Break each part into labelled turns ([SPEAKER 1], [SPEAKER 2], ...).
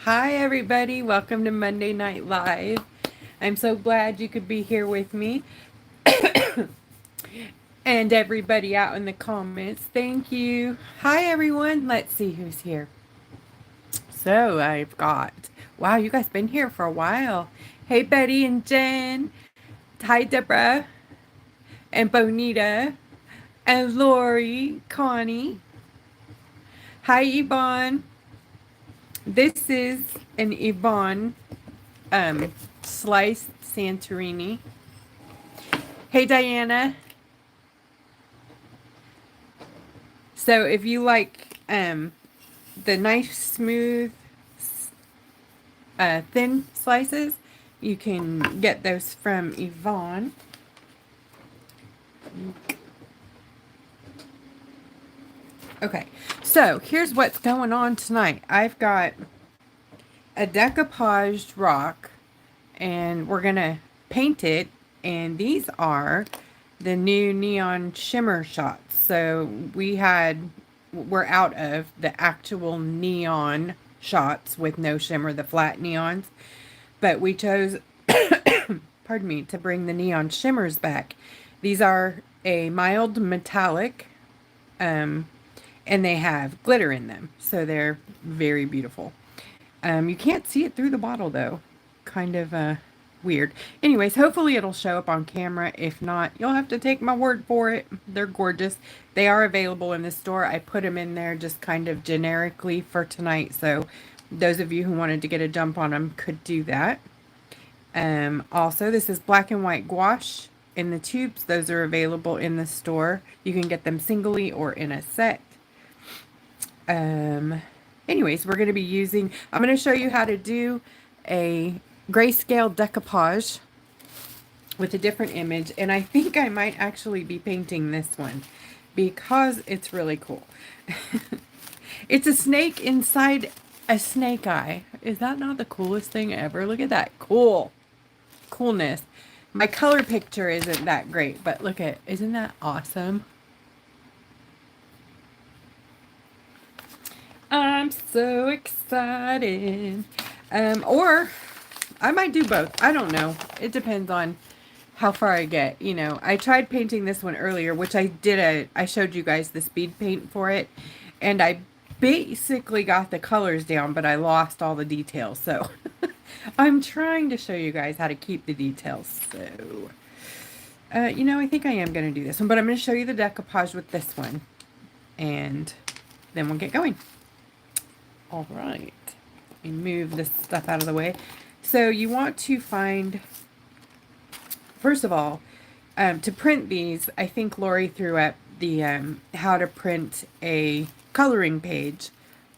[SPEAKER 1] Hi, everybody. Welcome to Monday Night Live. I'm so glad you could be here with me and everybody out in the comments. Thank you. Hi, everyone. Let's see who's here. So I've got, wow, you guys been here for a while. Hey, Betty and Jen. Hi, Deborah and Bonita and Lori, Connie. Hi, Yvonne. This is an Yvonne sliced Santorini. Hey, Diana. So if you like the nice, smooth, thin slices, you can get those from Yvonne. Okay, so here's what's going on tonight. I've got a decoupaged rock, and we're going to paint it, and these are the new neon shimmer shots. So we're out of the actual neon shots with no shimmer, the flat neons, but we chose, pardon me, to bring the neon shimmers back. These are a mild metallic, and they have glitter in them, so they're very beautiful. You can't see it through the bottle though, kind of weird. Anyways, hopefully it'll show up on camera. If not, you'll have to take my word for it. They're gorgeous. They are available in the store. I put them in there just kind of generically for tonight, so those of you who wanted to get a jump on them could do that. Also, this is black and white gouache in the tubes. Those are available in the store. You can get them singly or in a set. Anyways, we're going to be using, I'm going to show you how to do a grayscale decoupage with a different image, and I think I might actually be painting this one because it's really cool. It's a snake inside a snake eye. Is that not the coolest thing ever? Look at that coolness. My color picture isn't that great, but look at, isn't that awesome? I'm so excited. Or I might do both. I don't know. It depends on how far I get. You know, I tried painting this one earlier, which I showed you guys the speed paint for it, and I basically got the colors down, but I lost all the details. So I'm trying to show you guys how to keep the details. So, you know, I think I am going to do this one, but I'm going to show you the decoupage with this one, and then we'll get going. All right, let me move this stuff out of the way. So you want to find, first of all, to print these, I think Lori threw up the how to print a coloring page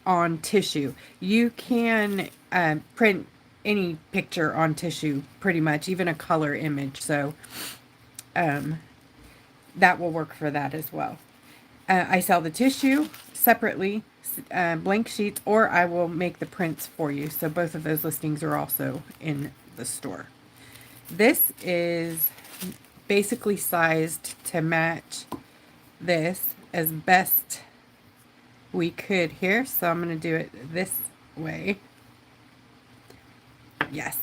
[SPEAKER 1] on tissue. You can print any picture on tissue, pretty much, even a color image. So that will work for that as well. I sell the tissue separately, blank sheets, or I will make the prints for you. So both of those listings are also in the store. This is basically sized to match this as best we could here. So I'm going to do it this way. Yes.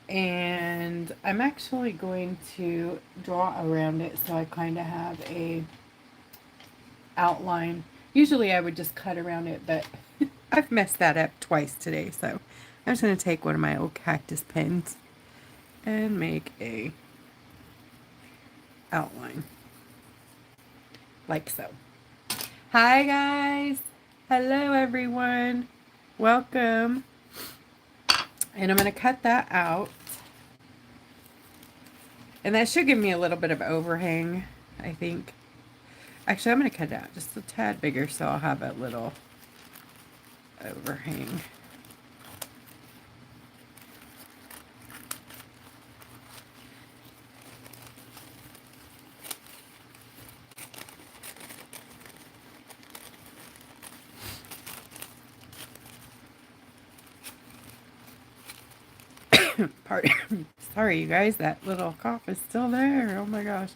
[SPEAKER 1] And I'm actually going to draw around it so I kind of have a outline. Usually I would just cut around it, but I've messed that up twice today, so I'm just going to take one of my old cactus pens and make a outline like so. Hi guys, hello everyone, welcome. And I'm going to cut that out, and that should give me a little bit of overhang, I think. Actually, I'm going to cut it out just a tad bigger so I'll have a little overhang. Sorry, you guys, that little cough is still there. Oh my gosh.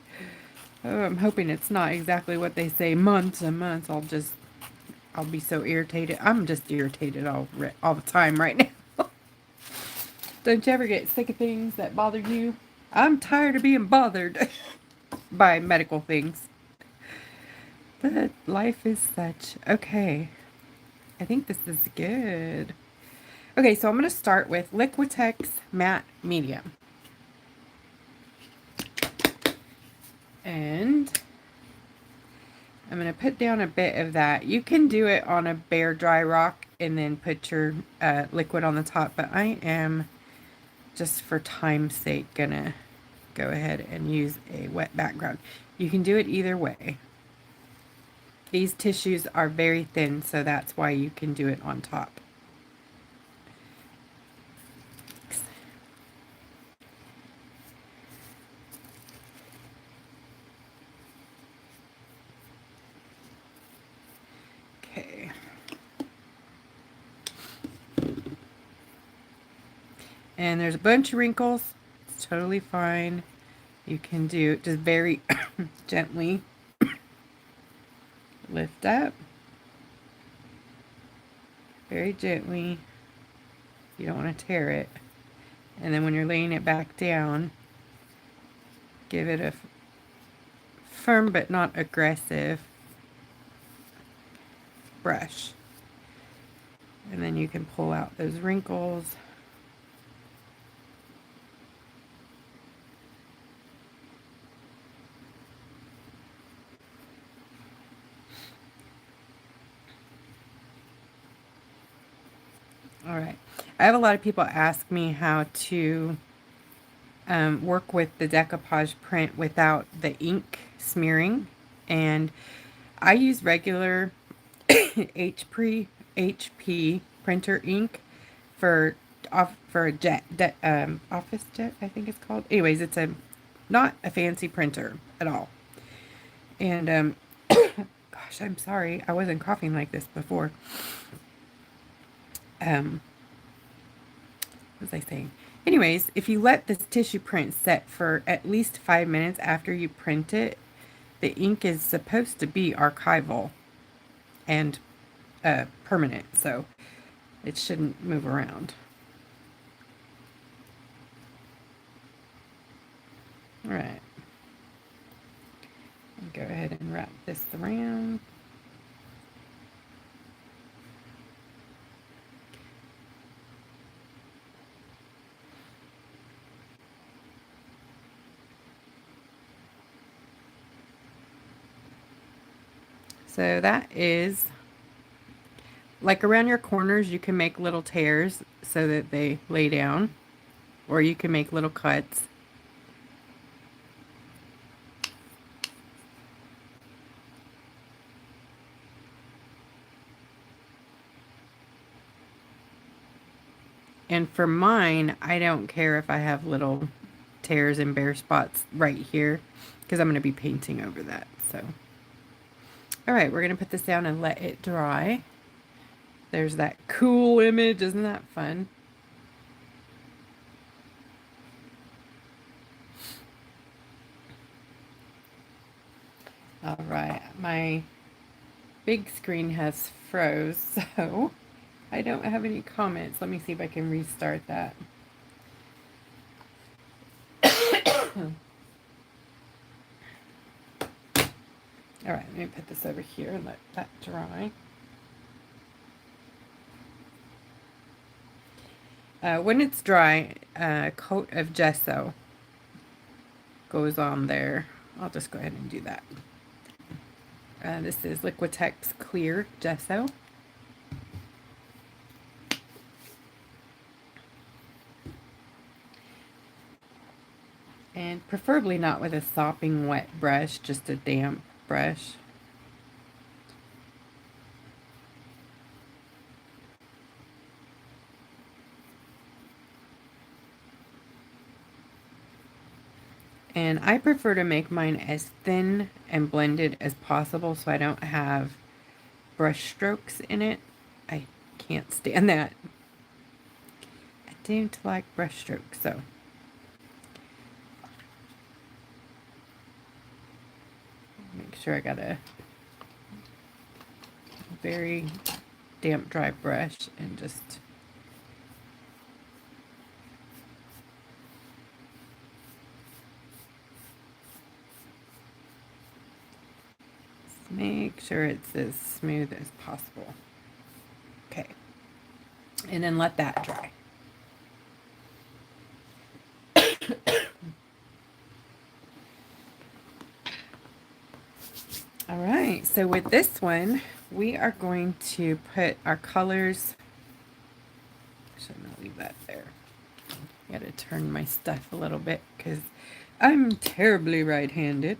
[SPEAKER 1] Oh, I'm hoping it's not exactly what they say, months and months. I'll just I'll be so irritated. I'm just irritated all the time right now. Don't you ever get sick of things that bother you? I'm tired of being bothered by medical things. But life is such. Okay. I think this is good. Okay, so I'm going to start with Liquitex Matte Medium. And I'm going to put down a bit of that. You can do it on a bare dry rock and then put your liquid on the top, but I am, just for time's sake, going to go ahead and use a wet background. You can do it either way. These tissues are very thin, so that's why you can do it on top. Okay. And there's a bunch of wrinkles. It's totally fine. You can do just very gently lift up. Very gently. You don't want to tear it. And then when you're laying it back down, give it a firm but not aggressive brush. And then you can pull out those wrinkles. All right. I have a lot of people ask me how to work with the Decopauge print without the ink smearing. And I use regular HP printer ink for a office jet, I think it's called. Anyways, it's not a fancy printer at all. And gosh, I'm sorry, I wasn't coughing like this before. What was I saying? Anyways, if you let this tissue print set for at least 5 minutes after you print it, the ink is supposed to be archival and permanent, so it shouldn't move around. All right. Go ahead and wrap this around. So that is, like, around your corners, you can make little tears so that they lay down, or you can make little cuts. And for mine, I don't care if I have little tears and bare spots right here, because I'm going to be painting over that. So, all right, we're going to put this down and let it dry. There's that cool image. Isn't that fun? All right, my big screen has froze, so I don't have any comments. Let me see if I can restart that. All right, let me put this over here and let that dry. When it's dry, a coat of gesso goes on there. I'll just go ahead and do that. This is Liquitex Clear Gesso. And preferably not with a sopping wet brush, just a damp brush. And I prefer to make mine as thin and blended as possible so I don't have brush strokes in it. I can't stand that. I don't like brush strokes, so. Make sure I got a very damp, dry brush and just make sure it's as smooth as possible. Okay. And then let that dry. All right, so with this one, we are going to put our colors. Should not leave that there. I gotta turn my stuff a little bit because I'm terribly right-handed.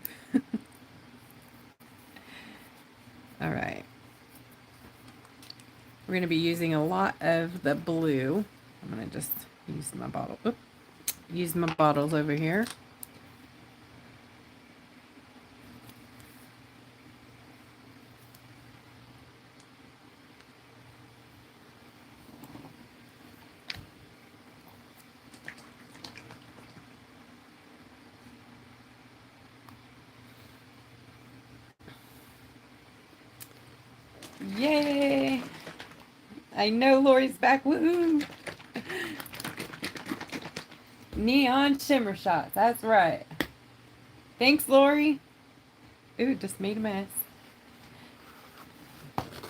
[SPEAKER 1] All right. We're gonna be using a lot of the blue. I'm gonna just use my bottle. Oops. Use my bottles over here. Yay! I know Lori's back. Woohoo! Neon shimmer shots. That's right. Thanks, Lori. Ooh, just made a mess.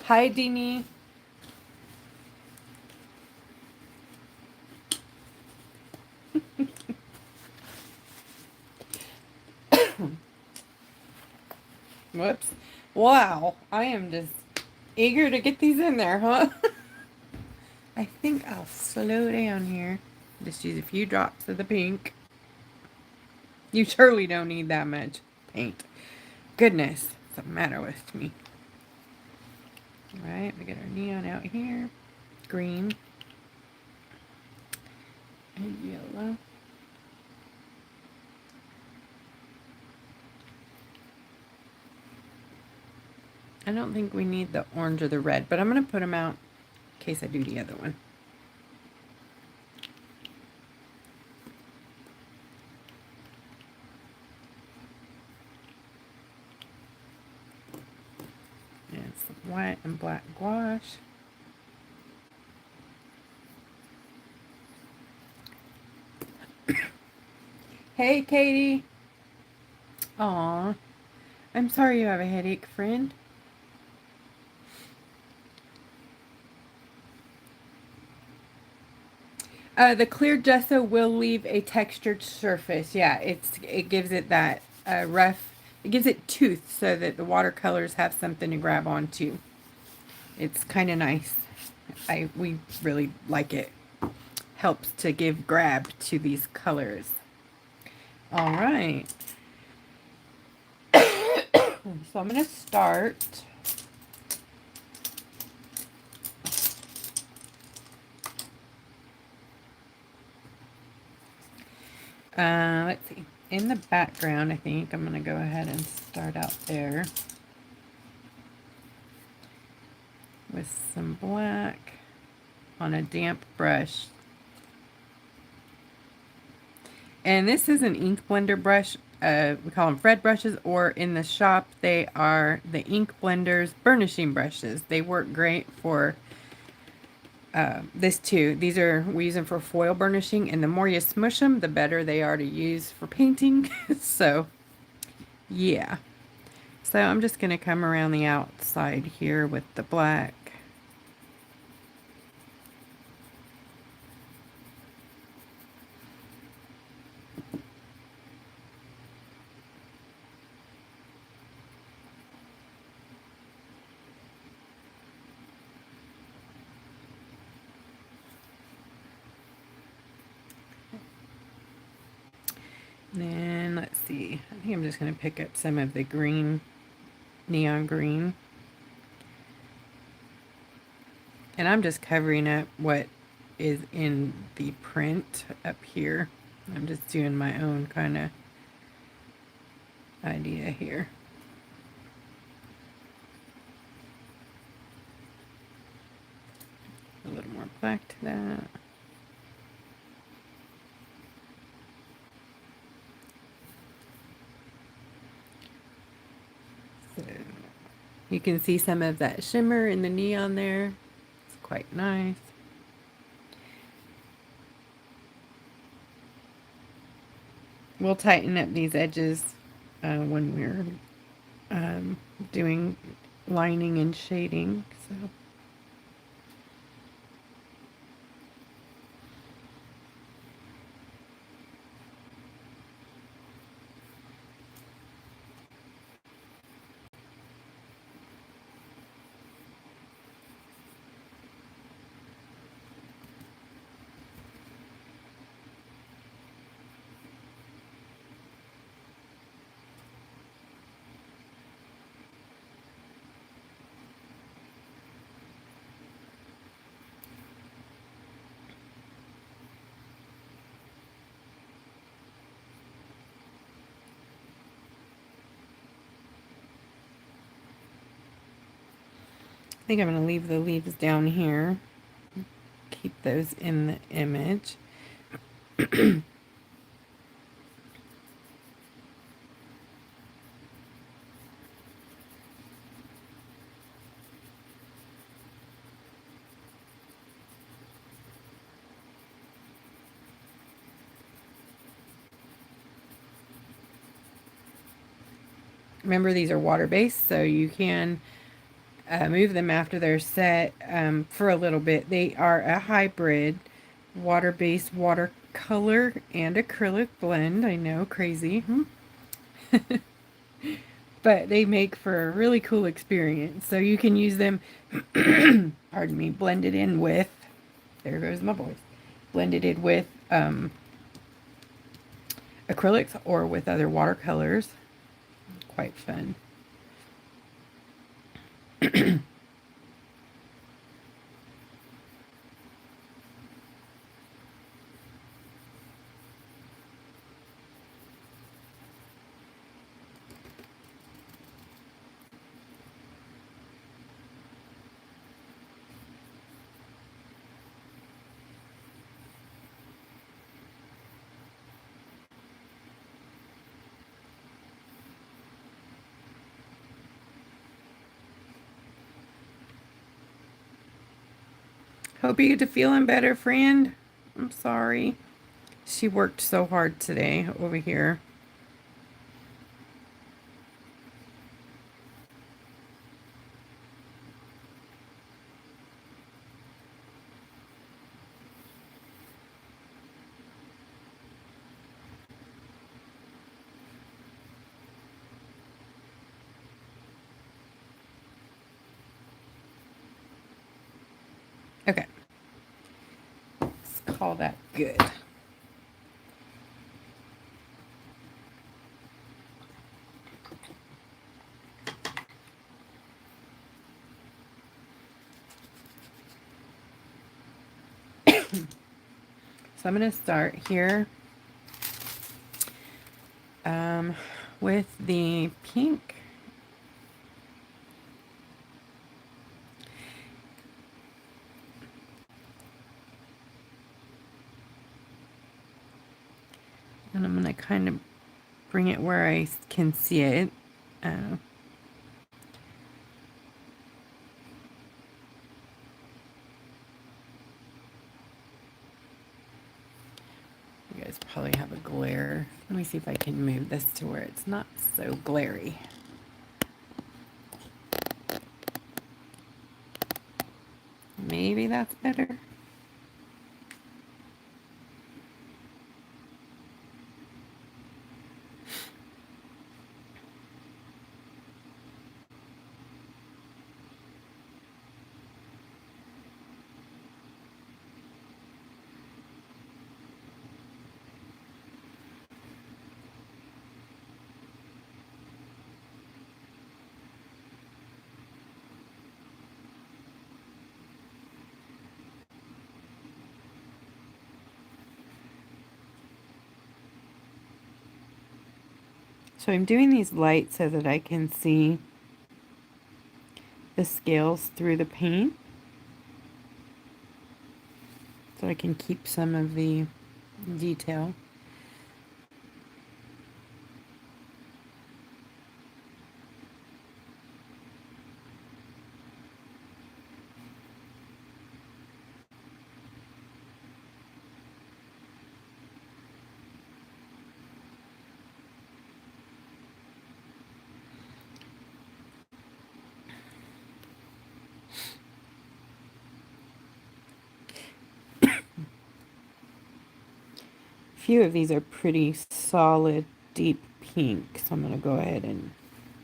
[SPEAKER 1] Hi, Deanie. Whoops. Wow. I am just eager to get these in there, huh? I think I'll slow down here. Just use a few drops of the pink. You surely don't need that much paint. Goodness, what's the matter with me? Alright, we get our neon out here. Green. And yellow. I don't think we need the orange or the red, but I'm going to put them out in case I do the other one. And some white and black gouache. Hey, Katie. Aw. I'm sorry you have a headache, friend. The clear gesso will leave a textured surface. Yeah, it gives it that rough, it gives it tooth so that the watercolors have something to grab onto. It's kind of nice. We really like it. Helps to give grab to these colors. All right. So I'm going to start. Let's see. In the background, I think I'm going to go ahead and start out there with some black on a damp brush. And this is an ink blender brush. We call them Fred brushes, or in the shop, they are the Ink Blenders burnishing brushes. They work great for this too. We use them for foil burnishing, and the more you smush them, the better they are to use for painting. So, yeah. So I'm just going to come around the outside here with the black. And then, let's see, I think I'm just going to pick up some of the green, neon green. And I'm just covering up what is in the print up here. I'm just doing my own kind of idea here. A little more black to that. So You can see some of that shimmer in the neon there. It's quite nice. We'll tighten up these edges when we're doing lining and shading. So. I think I'm going to leave the leaves down here. Keep those in the image. Remember, these are water-based, so you can move them after they're set for a little bit. They are a hybrid water-based watercolor and acrylic blend. I know, crazy. But they make for a really cool experience. So you can use them, pardon me, blended in with, there goes my voice, blended in with acrylics or with other watercolors. Quite fun. Hope you get to feeling better, friend. I'm sorry. She worked so hard today over here. Okay. Let's call that good. So I'm going to start here with the pink. And I'm going to kind of bring it where I can see it. You guys probably have a glare. Let me see if I can move this to where it's not so glary. Maybe that's better. So I'm doing these lights so that I can see the scales through the paint. So I can keep some of the detail. few of these are pretty solid, deep pink. So I'm going to go ahead and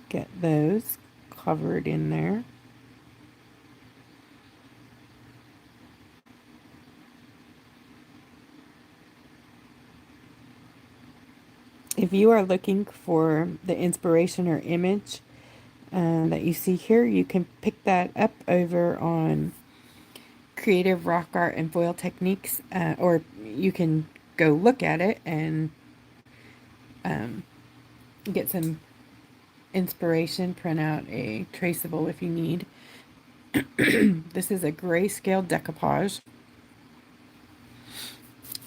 [SPEAKER 1] get those covered in there. If you are looking for the inspiration or image that you see here, you can pick that up over on Creative Rock Art and Foil Techniques, or you can go look at it and get some inspiration, print out a traceable if you need. This is a Greyscale Decopauge,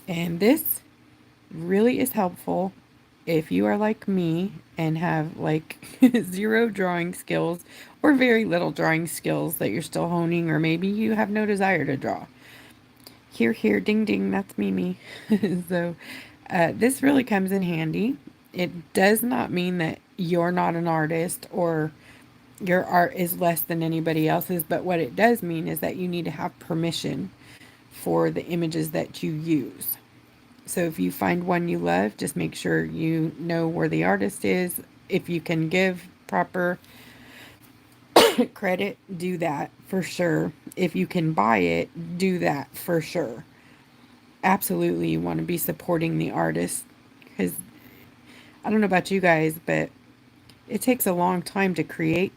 [SPEAKER 1] and this really is helpful if you are like me and have like zero drawing skills or very little drawing skills that you're still honing, or maybe you have no desire to draw. Here, ding ding, that's Mimi. So this really comes in handy. It does not mean that you're not an artist or your art is less than anybody else's, but what it does mean is that you need to have permission for the images that you use. So if you find one you love, just make sure you know where the artist is. If you can give proper credit, do that for sure. If you can buy it, do that for sure. Absolutely, you want to be supporting the artist, because I don't know about you guys, but it takes a long time to create,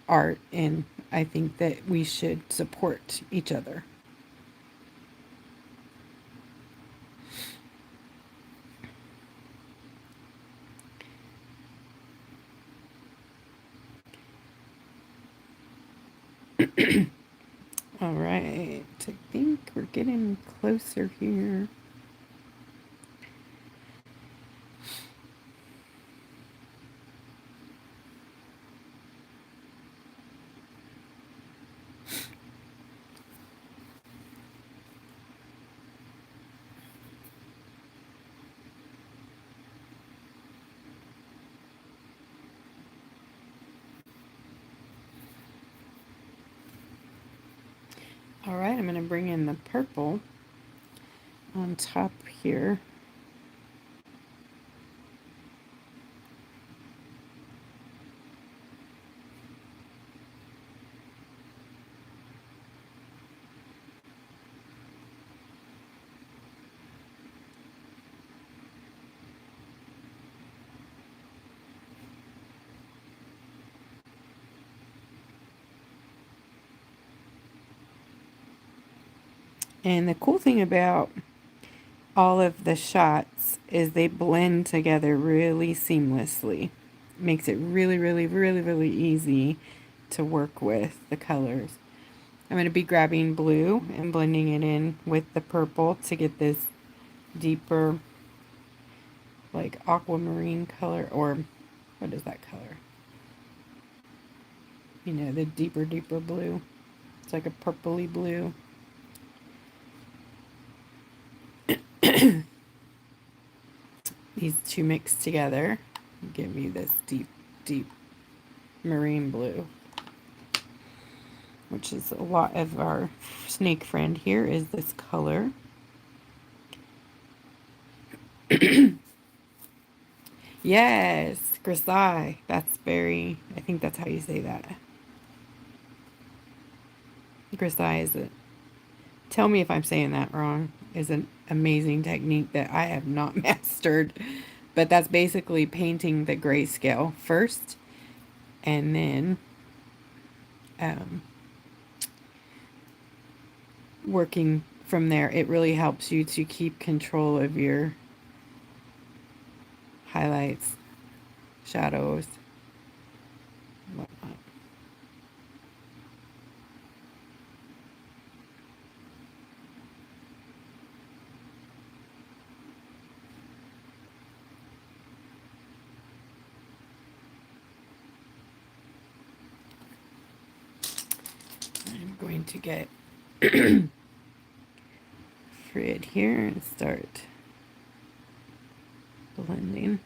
[SPEAKER 1] art, and I think that we should support each other. All right, I think we're getting closer here. All right, I'm going to bring in the purple on top here. And the cool thing about all of the shots is they blend together really seamlessly. Makes it really, really, really, really easy to work with the colors. I'm going to be grabbing blue and blending it in with the purple to get this deeper, like aquamarine color, or what is that color? The deeper, deeper blue. It's like a purpley blue. These two mixed together give you this deep, deep marine blue, which is a lot of our snake friend here is this color. Yes, Grisai. I think that's how you say that. Grisai is it. Tell me if I'm saying that wrong. Is an amazing technique that I have not mastered. But that's basically painting the grayscale first and then working from there. It really helps you to keep control of your highlights, shadows, whatnot. I'm going to get Fred here and start blending.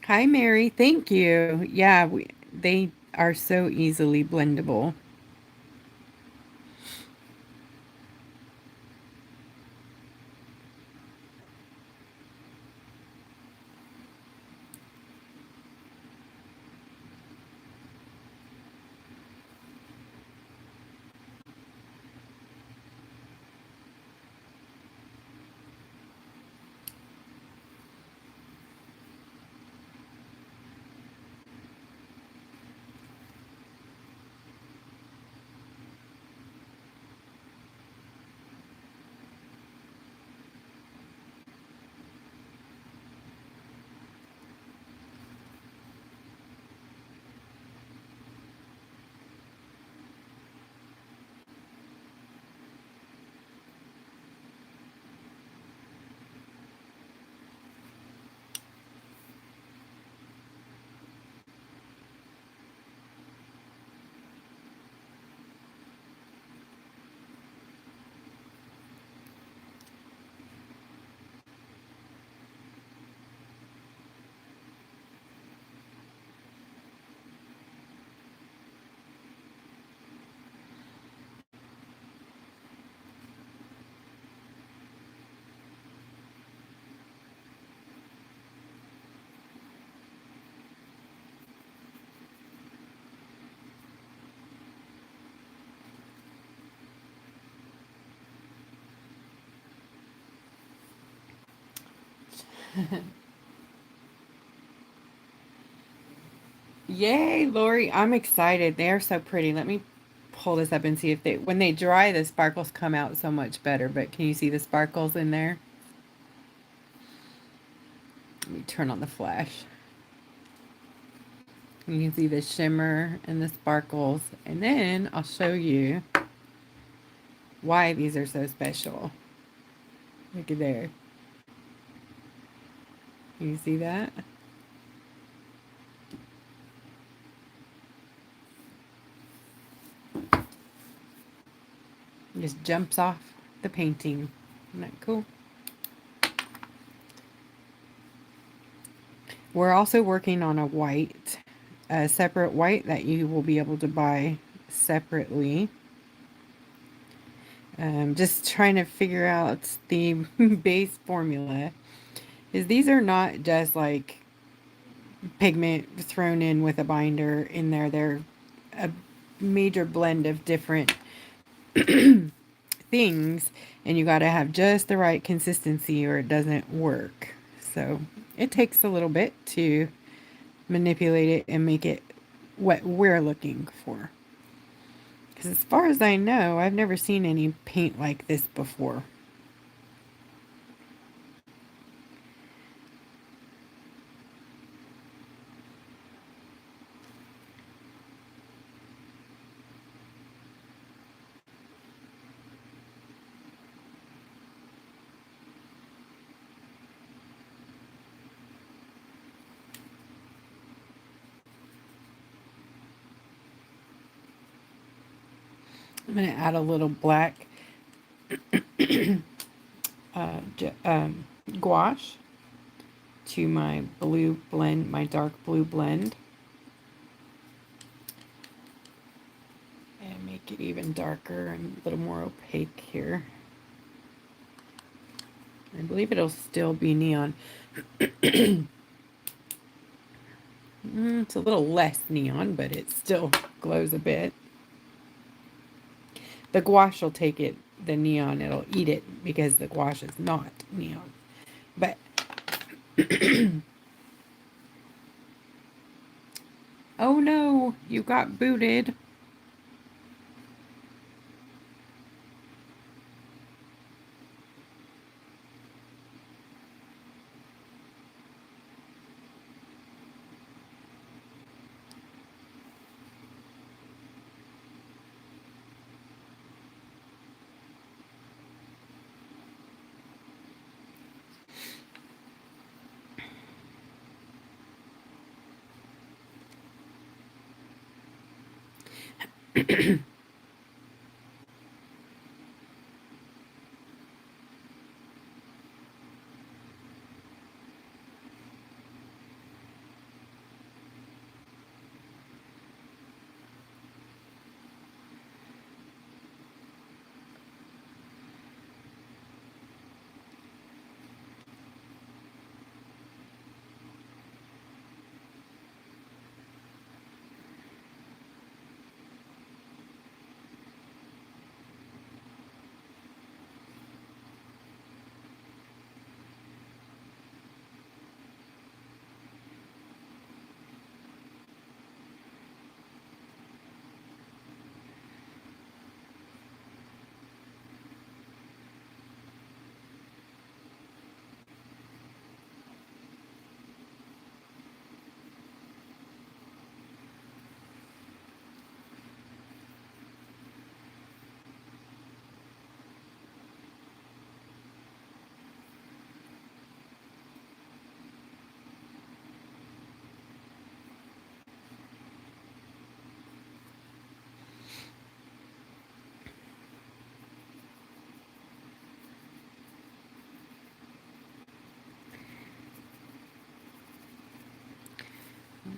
[SPEAKER 1] Hi, Mary. Thank you. Yeah, they are so easily blendable. Yay, Lori. I'm excited. They are so pretty. Let me pull this up and see if they, when they dry, the sparkles come out so much better. But can you see the sparkles in there? Let me turn on the flash. You can see the shimmer and the sparkles. And then I'll show you why these are so special. Look at there. Can you see that? It just jumps off the painting. Isn't that cool? We're also working on a white, a separate white that you will be able to buy separately. Just trying to figure out the base formula. Is these are not just like pigment thrown in with a binder in there. They're a major blend of different things, and you got to have just the right consistency or it doesn't work. So it takes a little bit to manipulate it and make it what we're looking for. Because as far as I know, I've never seen any paint like this before. I'm going to add a little black gouache to my blue blend, my dark blue blend, and make it even darker and a little more opaque here. I believe it'll still be neon. It's a little less neon, but it still glows a bit. The gouache will take it, the neon, it'll eat it because the gouache is not neon. But oh no, you got booted.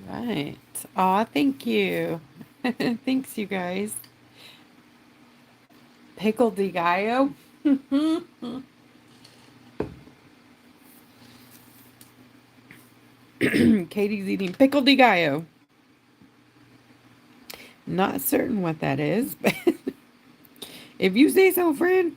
[SPEAKER 1] Right. Aw, thank you. Thanks, you guys. Pickle de gallo. Katie's eating pickle de gallo. Not certain what that is, but if you say so, friend.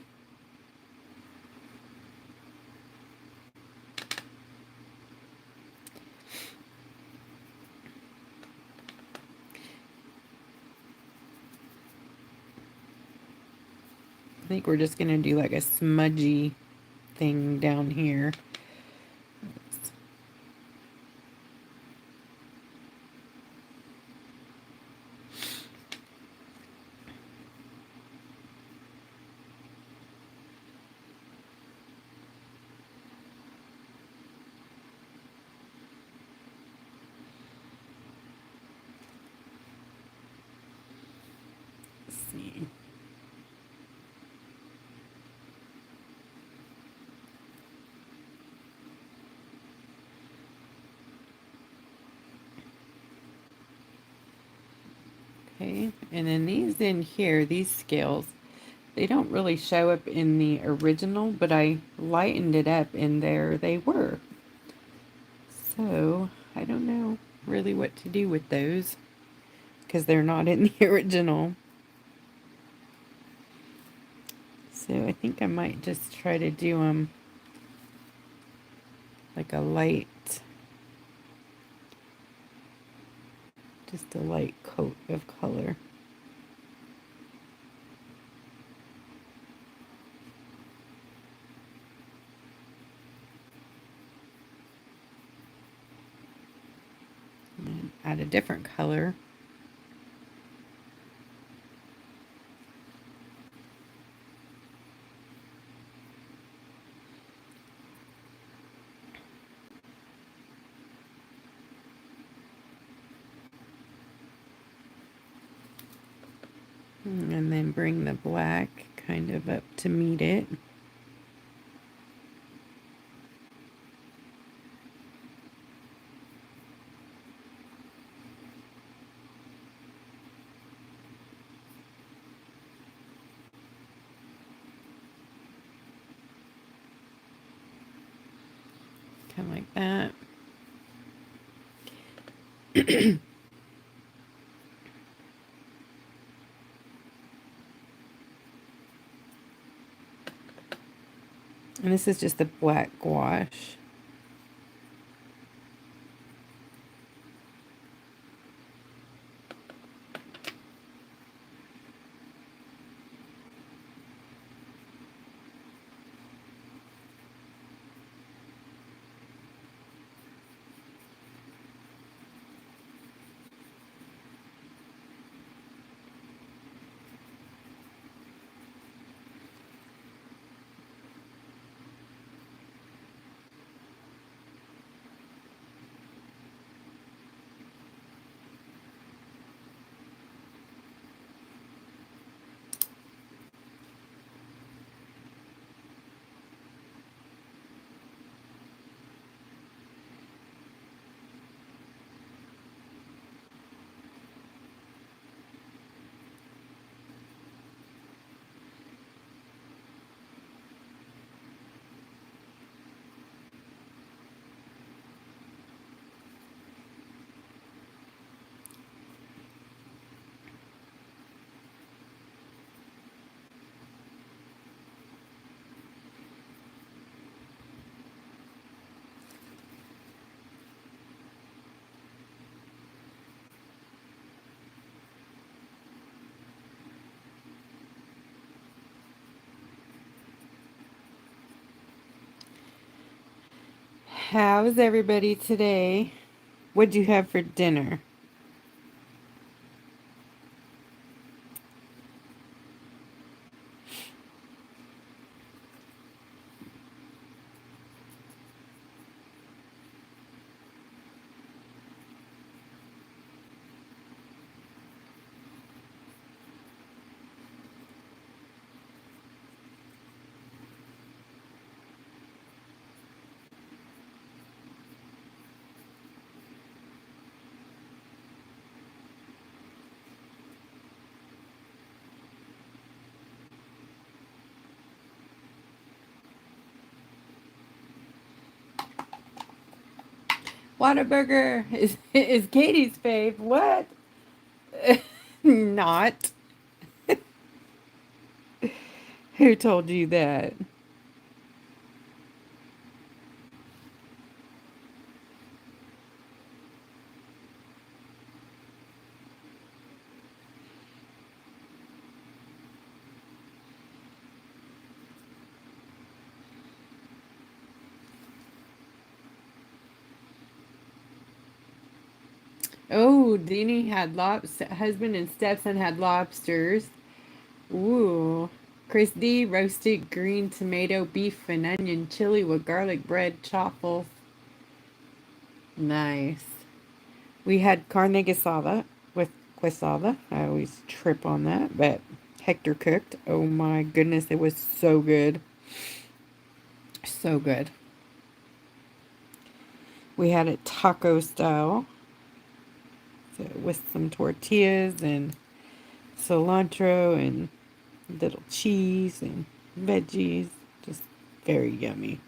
[SPEAKER 1] I think we're just gonna do like a smudgy thing down here. Let's see. Okay, and then these in here, these scales, they don't really show up in the original, but I lightened it up and there they were. So, I don't know really what to do with those because they're not in the original. So, I think I might just try to do them like a light, just a light coat of color. And add a different color. And then bring the black kind of up to meet it. Kind of like that. And this is just the black gouache. How's everybody today? What'd you have for dinner? Whataburger is Katie's fave. What? Not. Who told you that? Oh, Deanie had husband and stepson had lobsters. Ooh. Chris D roasted green tomato, beef, and onion chili with garlic bread, chaffles. Nice. We had carne asada with quesada. I always trip on that, but Hector cooked. Oh my goodness, it was so good. So good. We had it taco style, so with some tortillas and cilantro and little cheese and veggies. Just very yummy.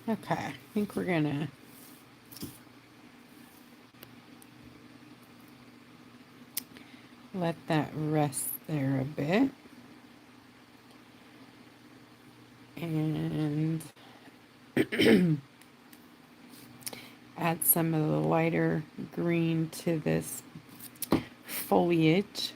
[SPEAKER 1] Okay, I think we're gonna let that rest there a bit. And add some of the lighter green to this foliage.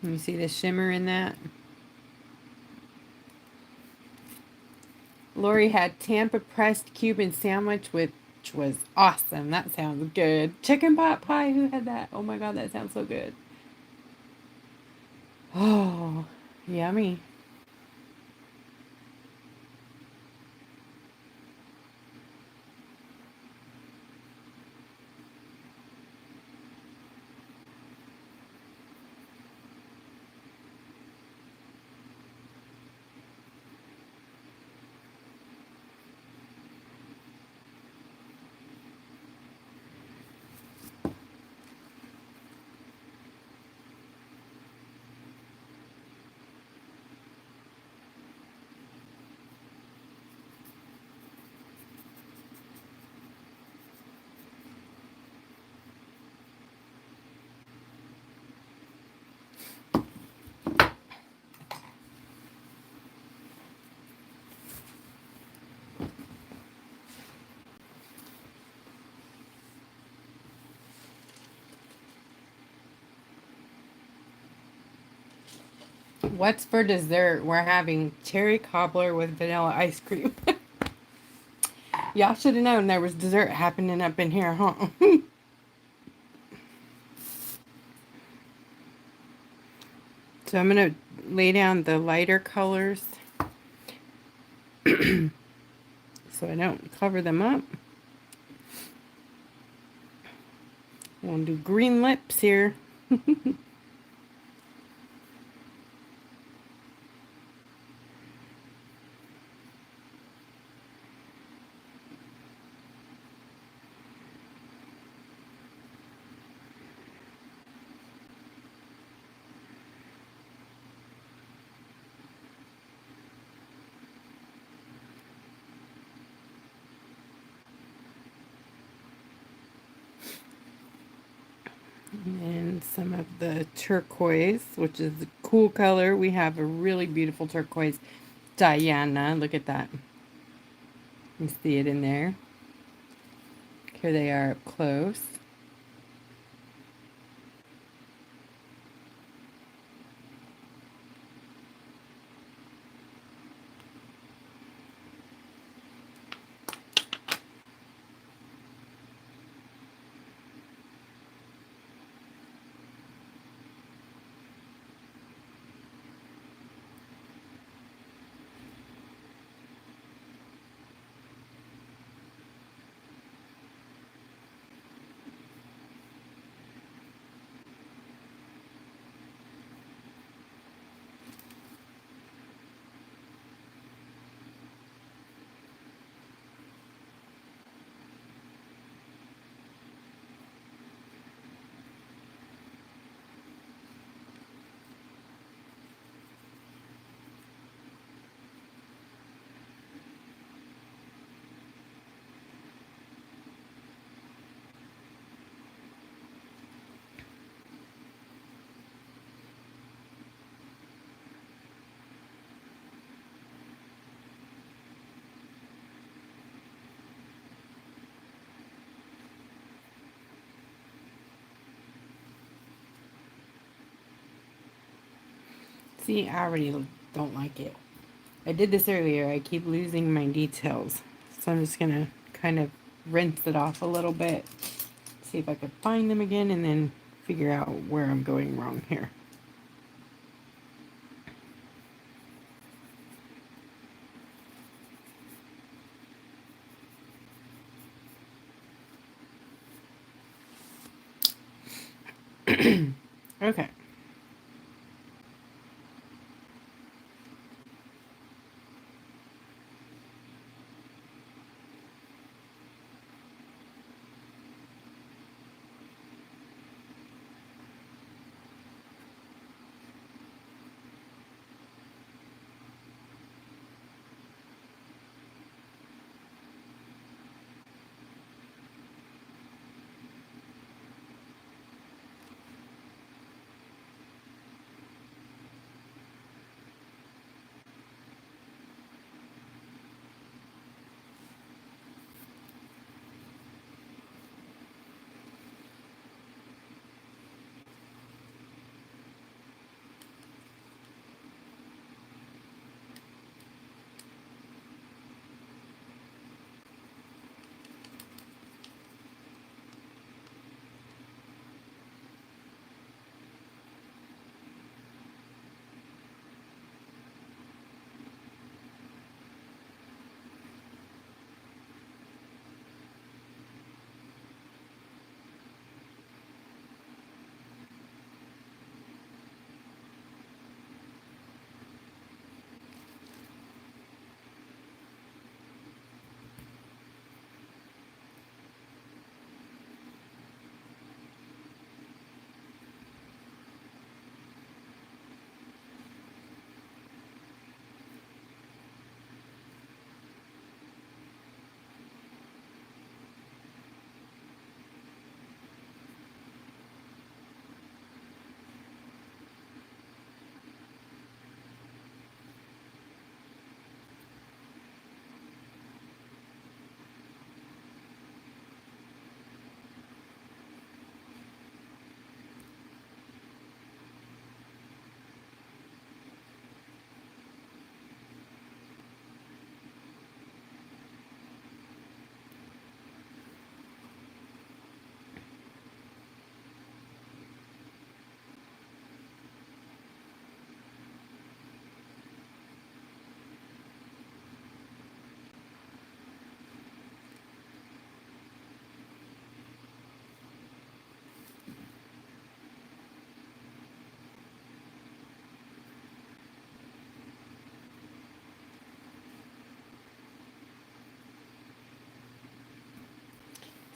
[SPEAKER 1] You see the shimmer in that? Lori had Tampa pressed Cuban sandwich, which was awesome. That sounds good. Chicken pot pie. Who had that? Oh my god, that sounds so good. Oh, yummy. What's for dessert? We're having cherry cobbler with vanilla ice cream. Y'all should have known there was dessert happening up in here, huh? So I'm going to lay down the lighter colors so I don't cover them up. I'm going to do green lips here. And some of the turquoise, which is a cool color. We have a really beautiful turquoise Diana. Look at that. You see it in there. Here they are up close. See, I already don't like it. I did this earlier. I keep losing my details. So I'm just going to kind of rinse it off a little bit. See if I could find them again and then figure out where I'm going wrong here. Okay.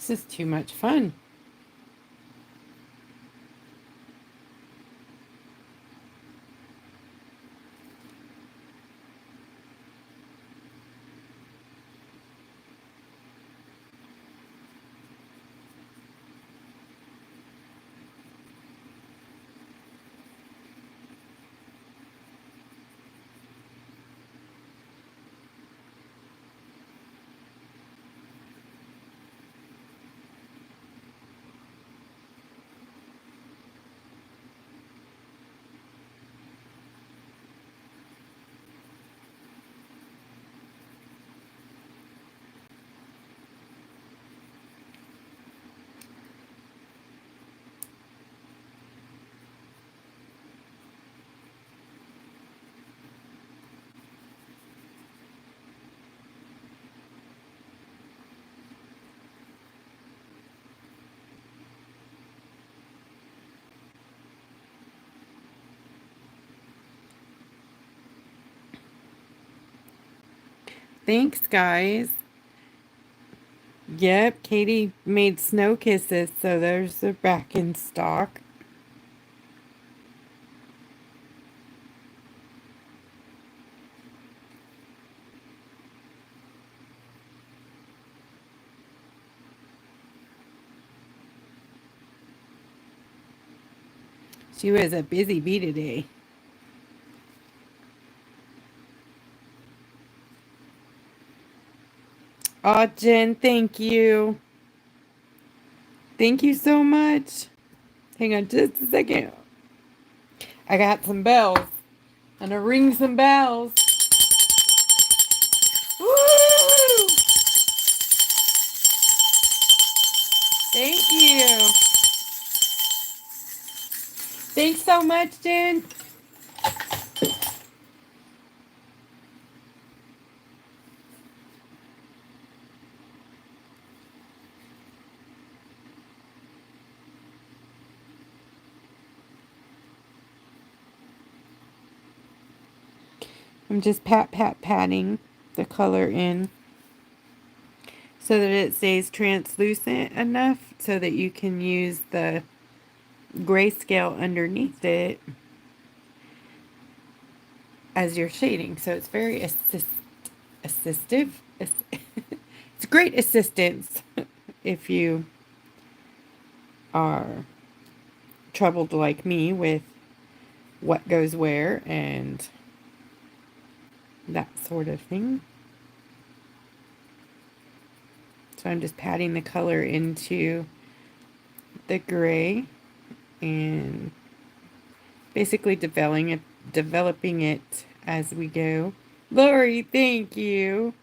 [SPEAKER 1] This is too much fun. Thanks, guys. Yep, Katie made snow kisses, so there's the back in stock. She was a busy bee today. Aw, Jen, thank you. Thank you so much. Hang on just a second. I got some bells. I'm gonna ring some bells. Woo! Thank you. Thanks so much, Jen. I'm just patting the color in so that it stays translucent enough so that you can use the grayscale underneath it as your shading. So it's very assistive. It's great assistance if you are troubled like me with what goes where and that sort of thing. So I'm just patting the color into the gray and basically developing it as we go. Lori, thank you.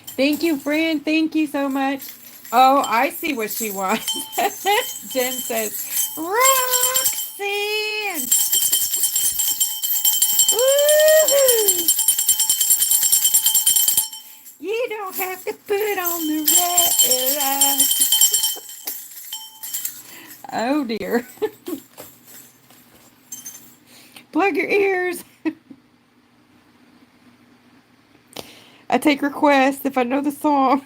[SPEAKER 1] Thank you, Fran. Thank you so much. Oh, I see what she wants. Jen says, Roxanne! Woo-hoo! You don't have to put on the red light. Oh, dear. Plug your ears. I take requests if I know the song.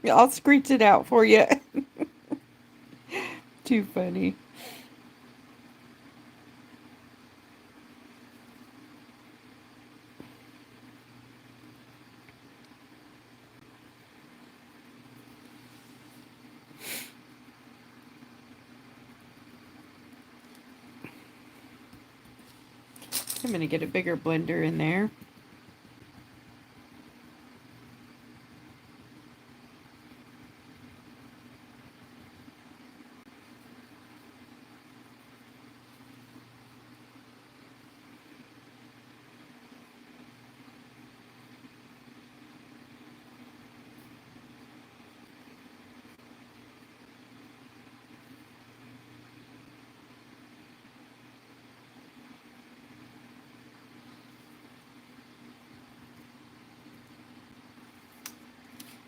[SPEAKER 1] I'll screech it out for you. Too funny. I'm going to get a bigger blender in there.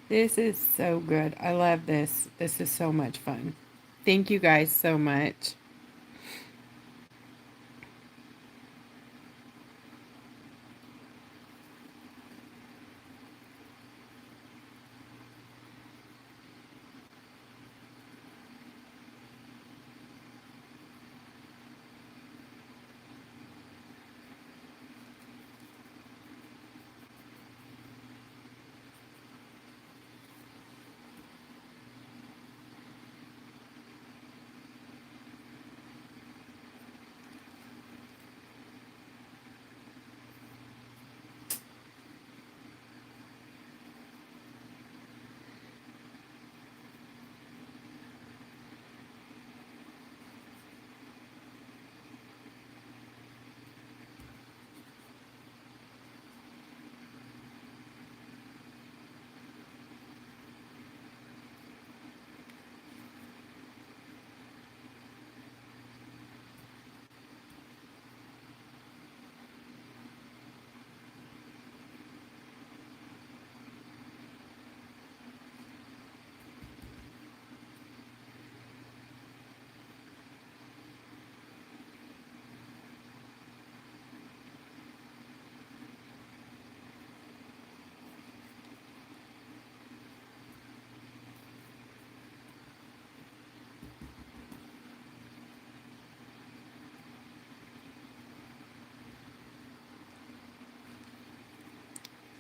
[SPEAKER 1] This is so good. I love this. This is so much fun. Thank you guys so much.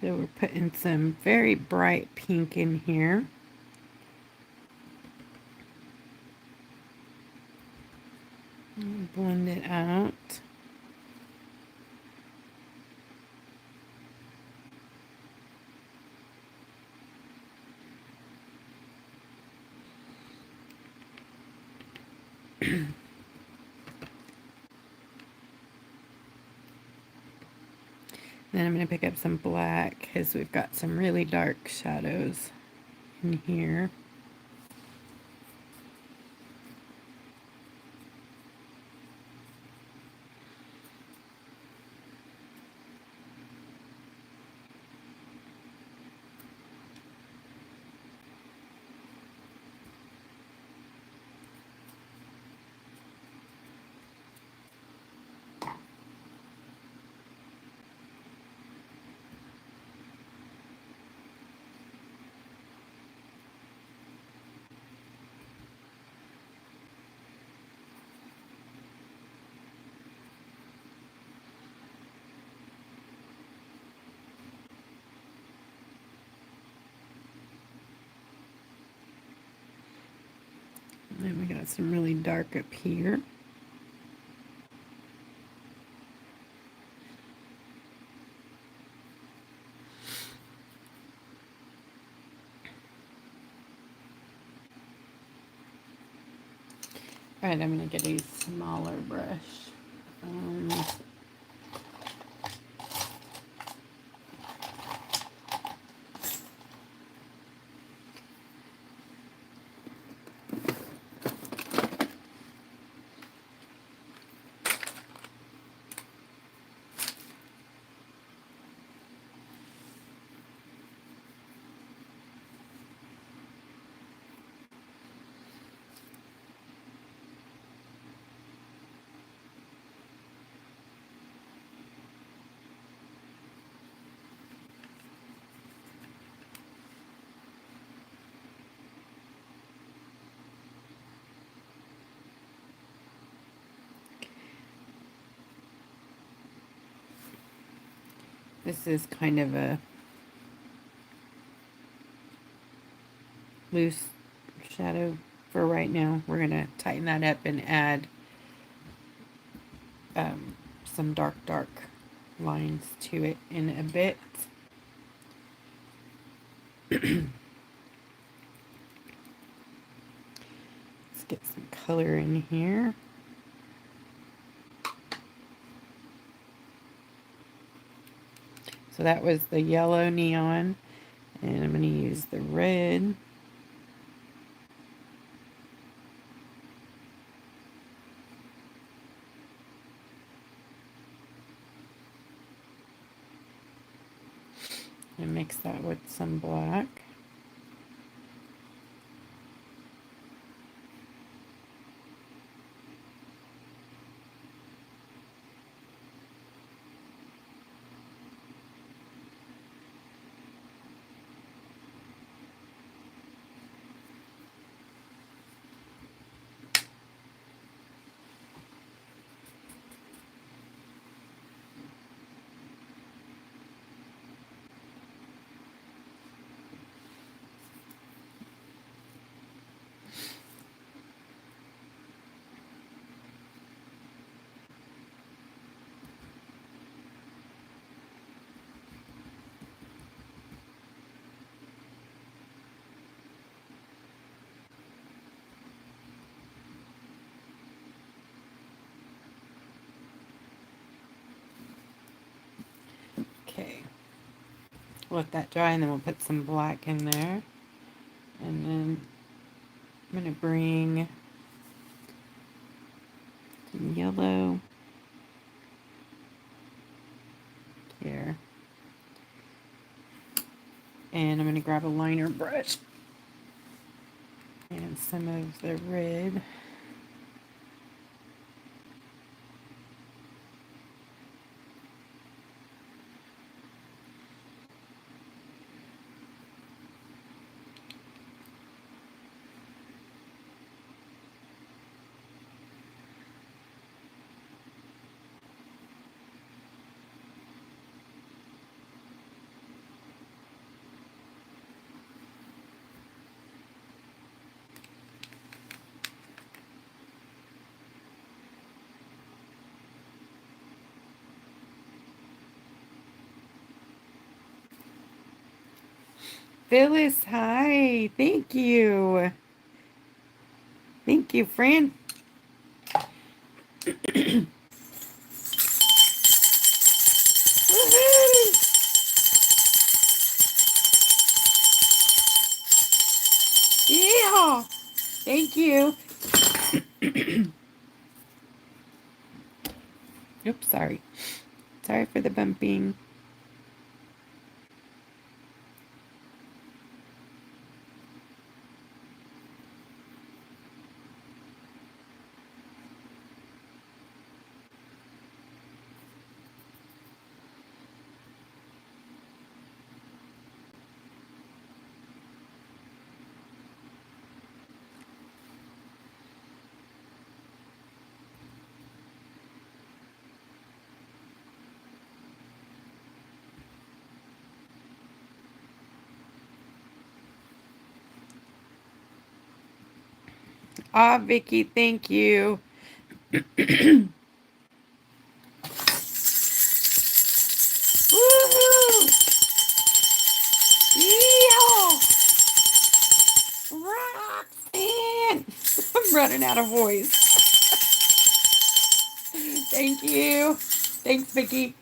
[SPEAKER 1] So we're putting some very bright pink in here. And blend it out. Then I'm going to pick up some black because we've got some really dark shadows in here. And then we got some really dark up here. All right, I'm going to get a smaller brush. This is kind of a loose shadow for right now. We're going to tighten that up and add some dark lines to it in a bit. Let's get some color in here. So that was the yellow neon, and I'm going to use the red. And mix that with some black. Okay, let that dry, and then we'll put some black in there. And then I'm going to bring some yellow here. And I'm going to grab a liner brush and some of the red. Phyllis, hi. Thank you. Thank you, friend. Woohoo! Yeah. Thank you. Oops, sorry. Sorry for the bumping. Ah, Vicky, thank you. Woohoo! Yeehaw! Roxanne! I'm running out of voice. Thank you. Thanks, Vicky.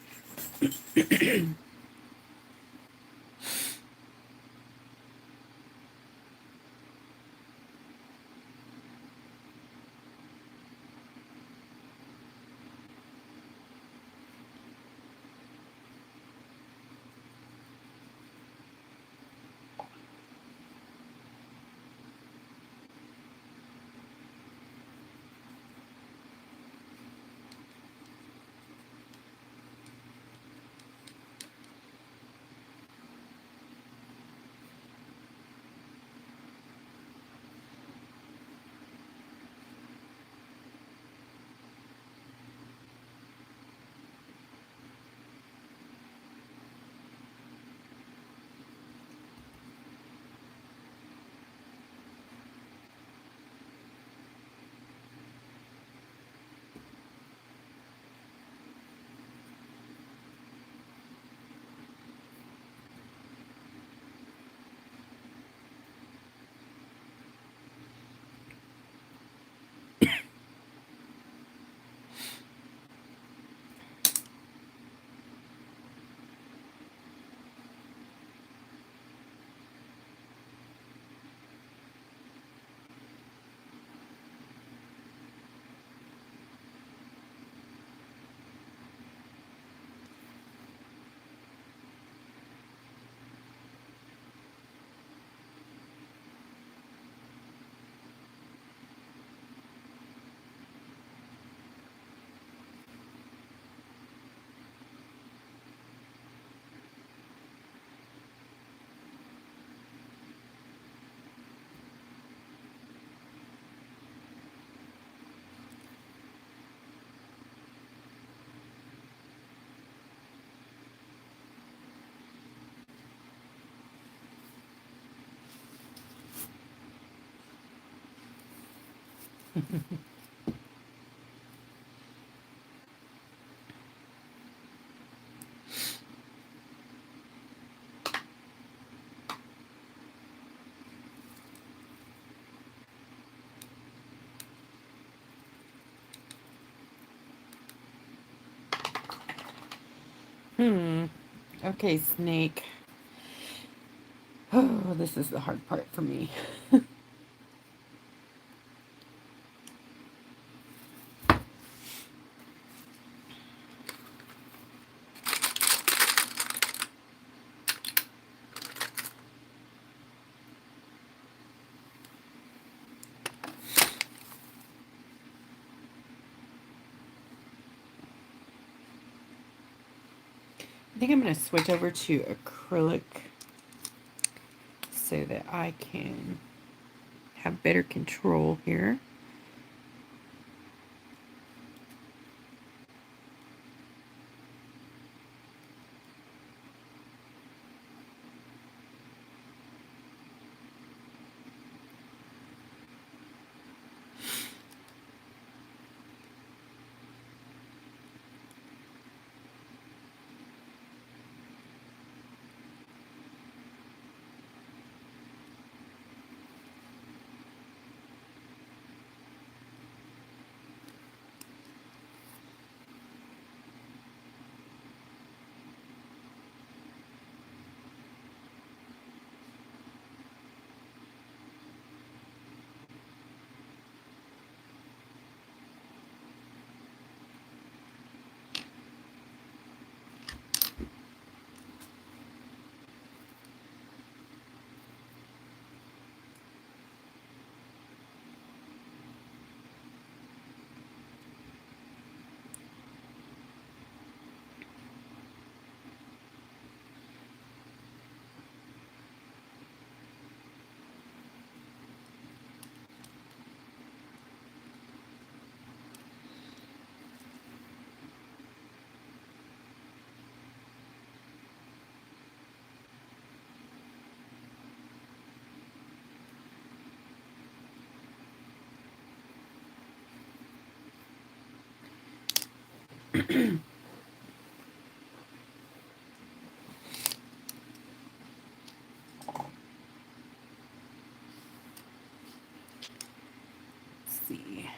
[SPEAKER 1] Okay, Snake. Oh, this is the hard part for me. I think I'm going to switch over to acrylic so that I can have better control here. See.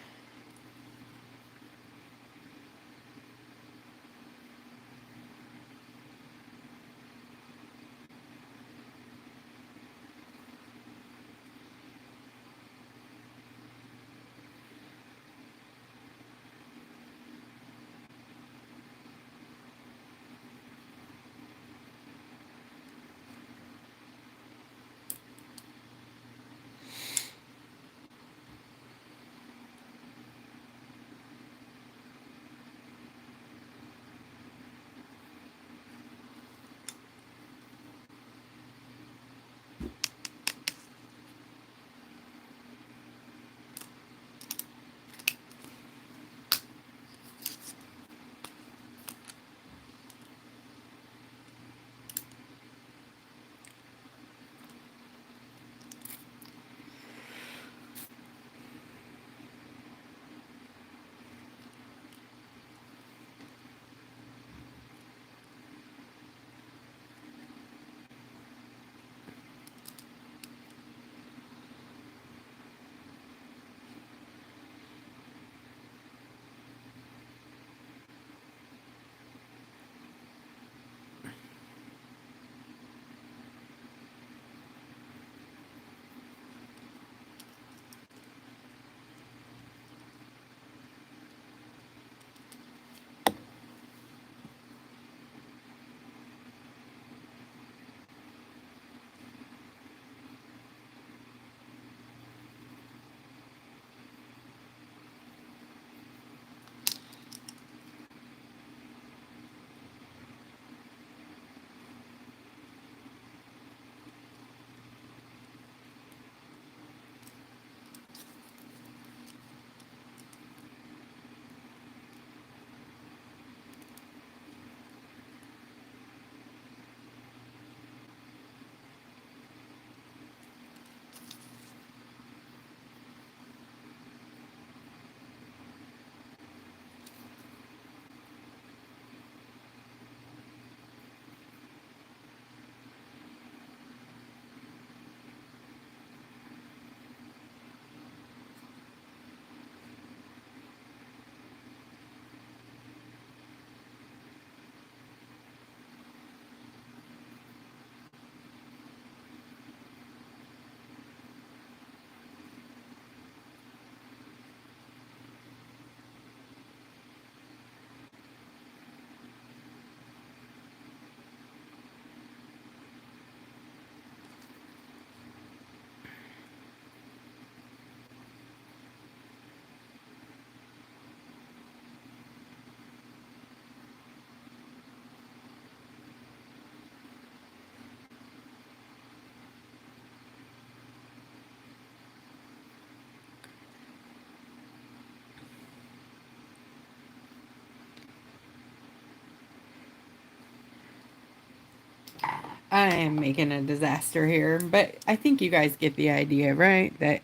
[SPEAKER 1] I am making a disaster here, but I think you guys get the idea, right? That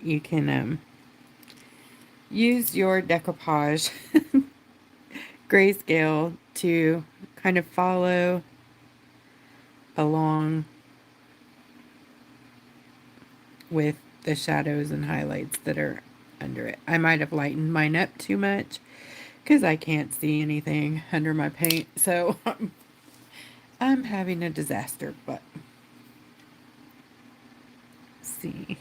[SPEAKER 1] you can use your decoupage grayscale to kind of follow along with the shadows and highlights that are under it. I might have lightened mine up too much because I can't see anything under my paint, so I'm having a disaster, but see.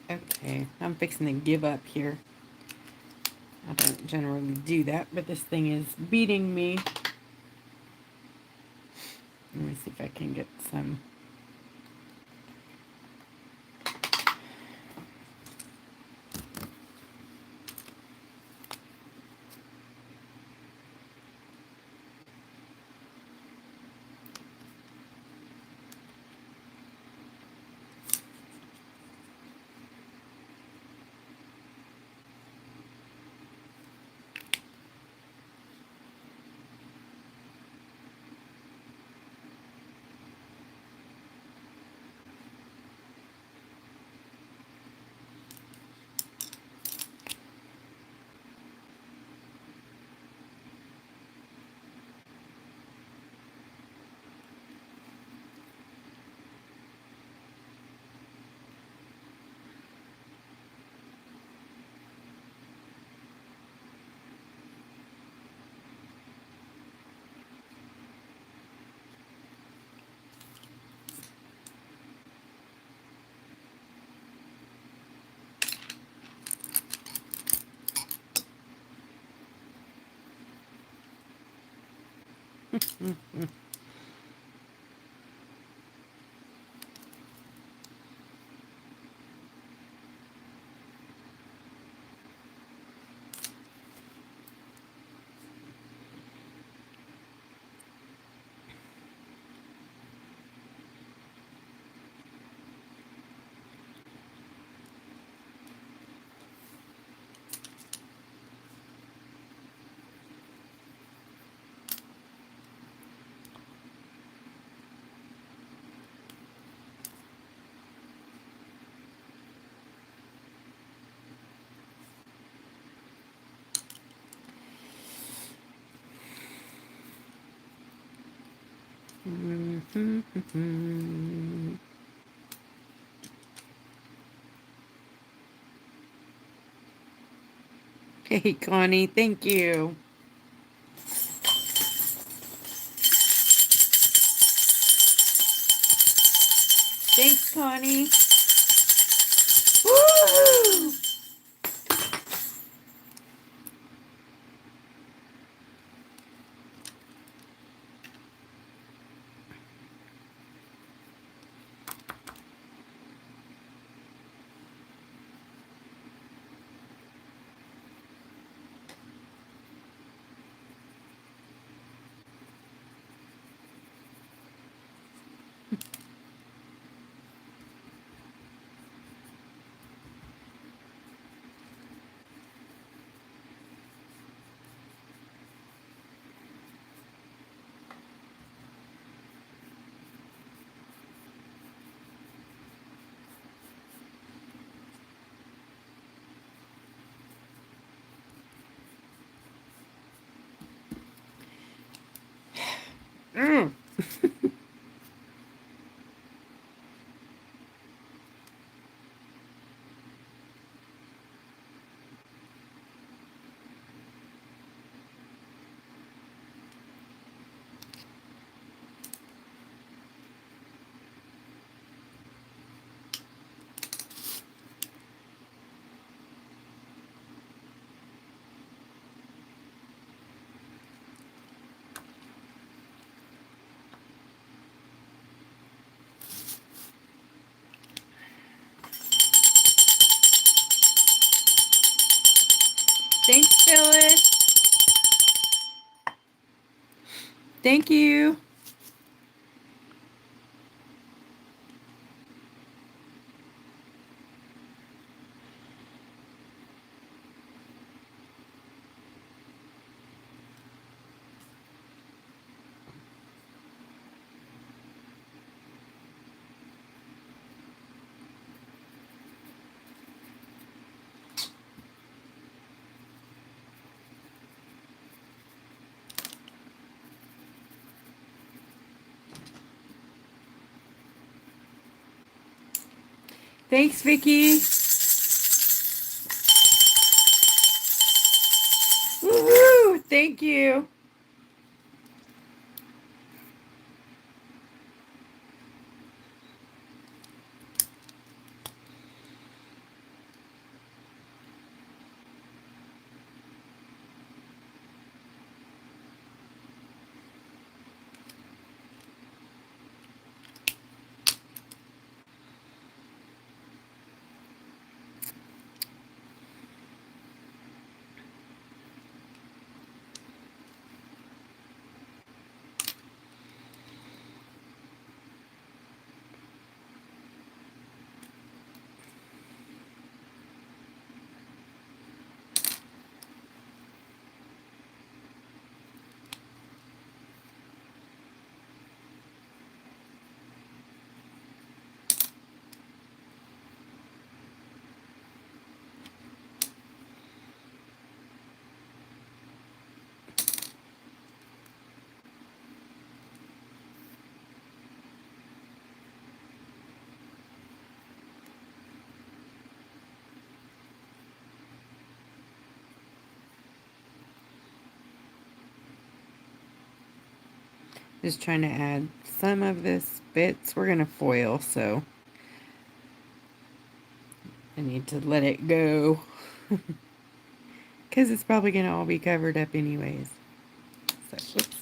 [SPEAKER 1] Okay, I'm fixing to give up here. I don't generally do that, but this thing is beating me. Let me see if I can get some. Hey, Connie, thank you. Thanks, Connie. Woo! Mm. Thanks, Phyllis. Thank you. Thanks, Vicky. Woohoo! Thank you. Just trying to add some of this bits. We're going to foil, so I need to let it go. Because it's probably going to all be covered up anyways. So, whoops.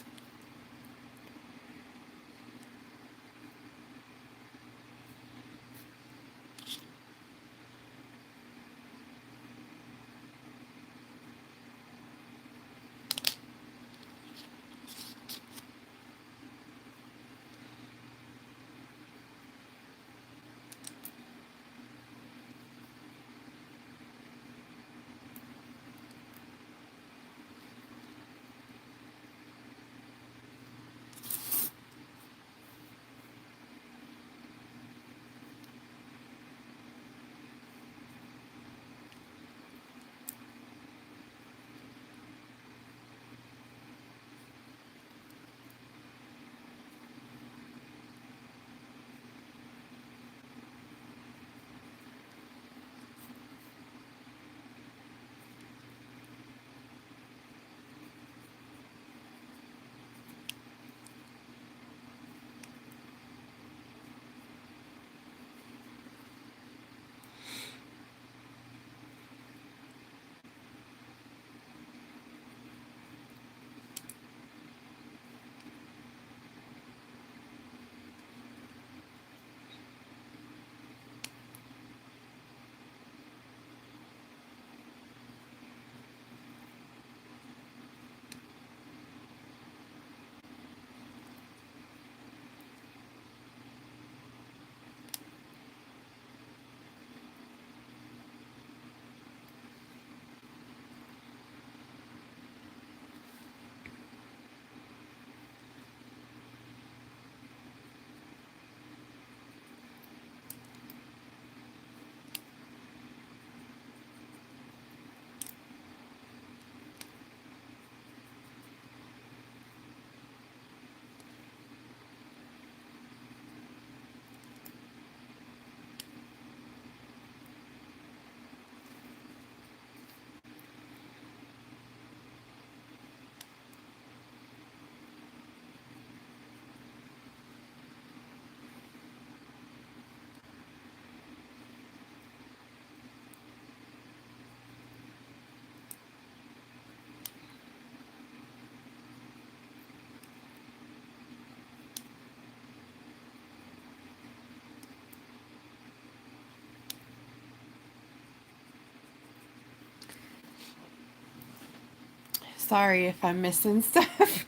[SPEAKER 1] Sorry if I'm missing stuff.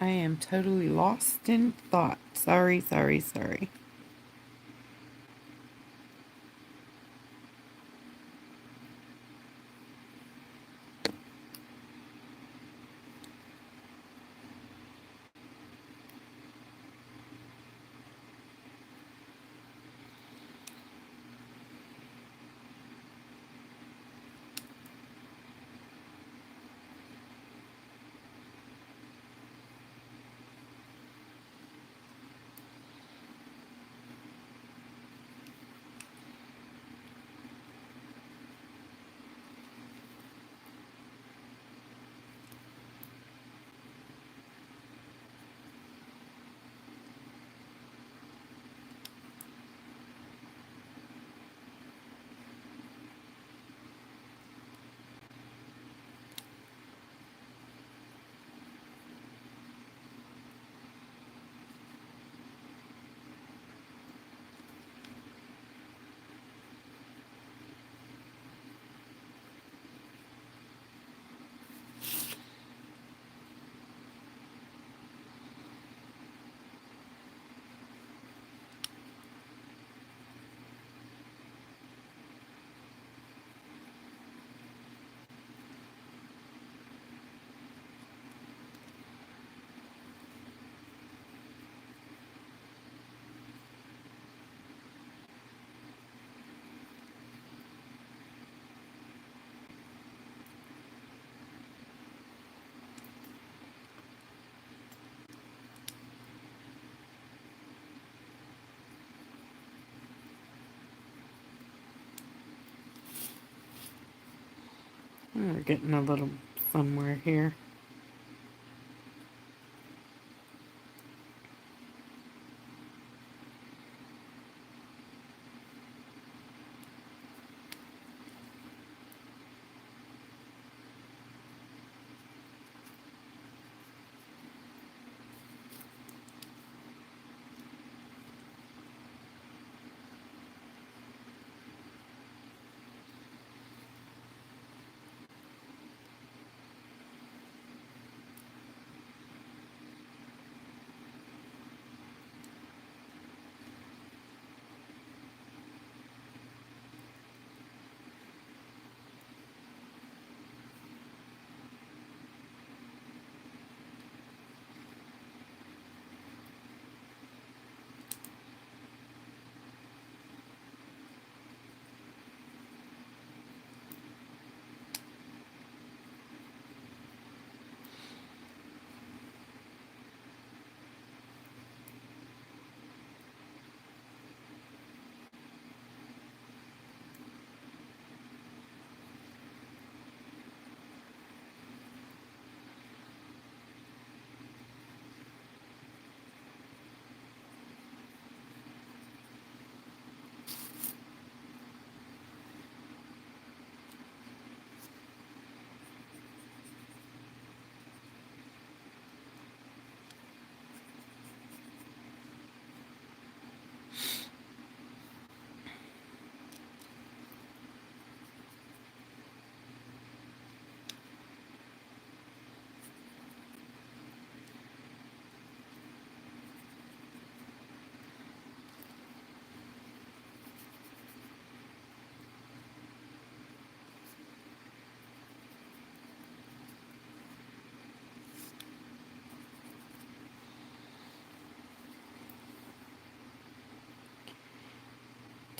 [SPEAKER 1] I am totally lost in thought. Sorry, sorry, sorry. We're getting a little somewhere here.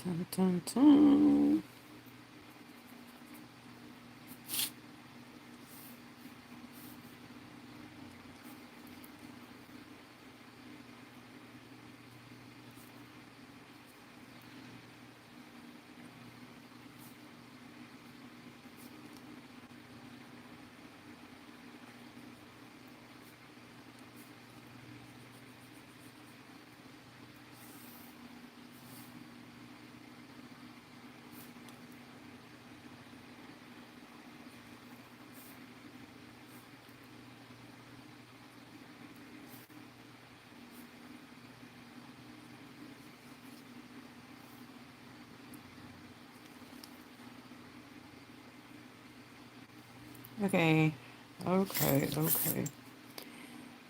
[SPEAKER 1] Dun, dun, dun. Okay, okay.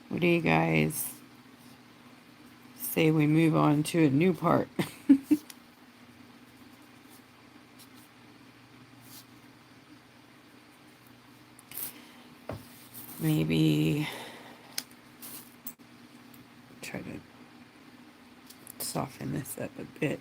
[SPEAKER 1] What do you guys say we move on to a new part? Maybe try to soften this up a bit.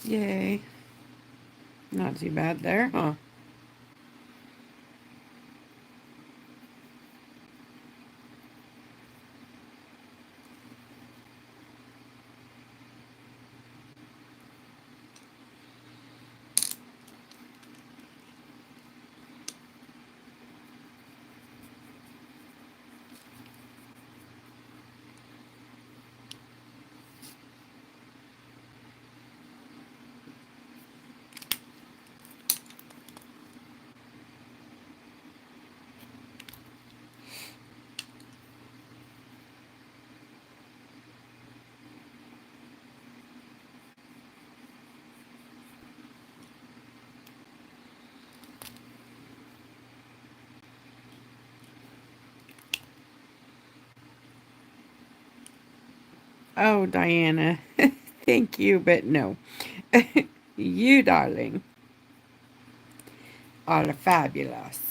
[SPEAKER 1] Yay. Not too bad there, huh? Oh, Diana. Thank you, but no. You, darling, are fabulous.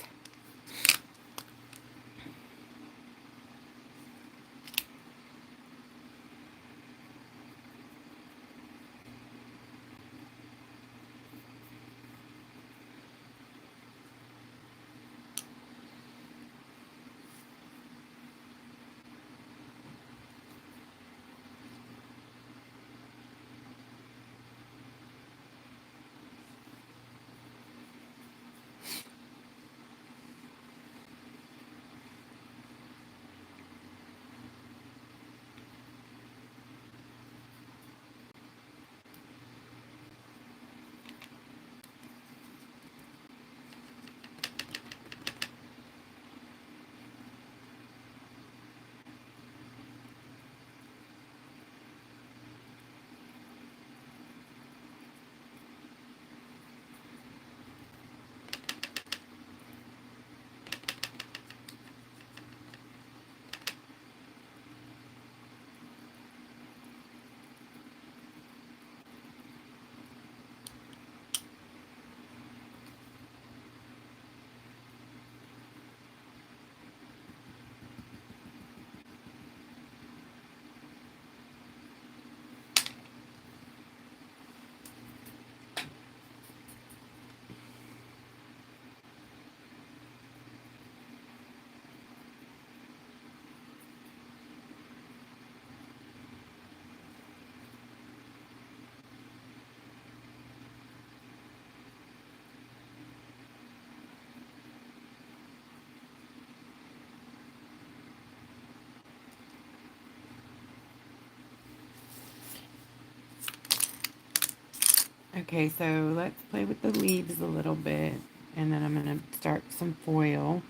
[SPEAKER 1] Okay, so let's play with the leaves a little bit, and then I'm going to start some foil.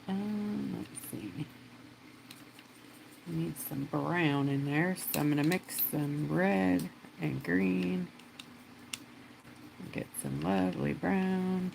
[SPEAKER 1] Let's see. I need some brown in there, so I'm going to mix some red and green. Get some lovely brown.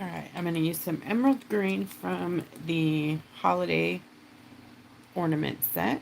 [SPEAKER 1] Alright, I'm going to use some emerald green from the holiday ornament set.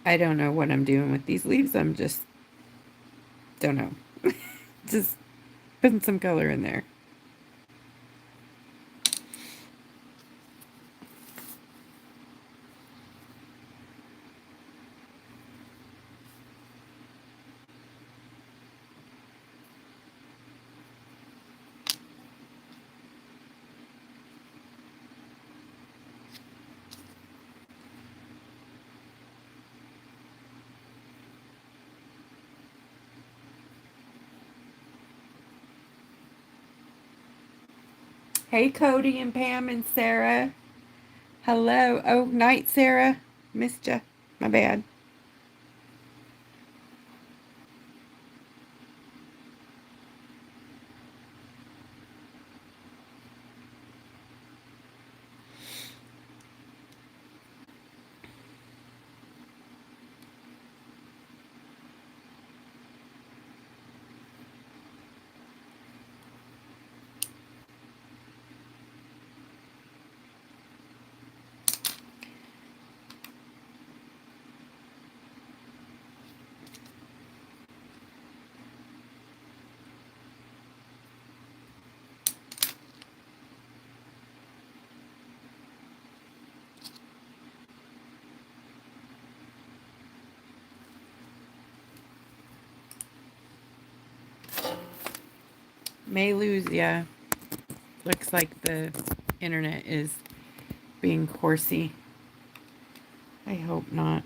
[SPEAKER 1] I don't know what I'm doing with these leaves. I'm just Don't know. Just putting some color in there. Hey, Cody and Pam and Sarah. Hello. Oh, night, Sarah. Missed ya. My bad. May lose ya. Looks like the internet is being coursey. I hope not.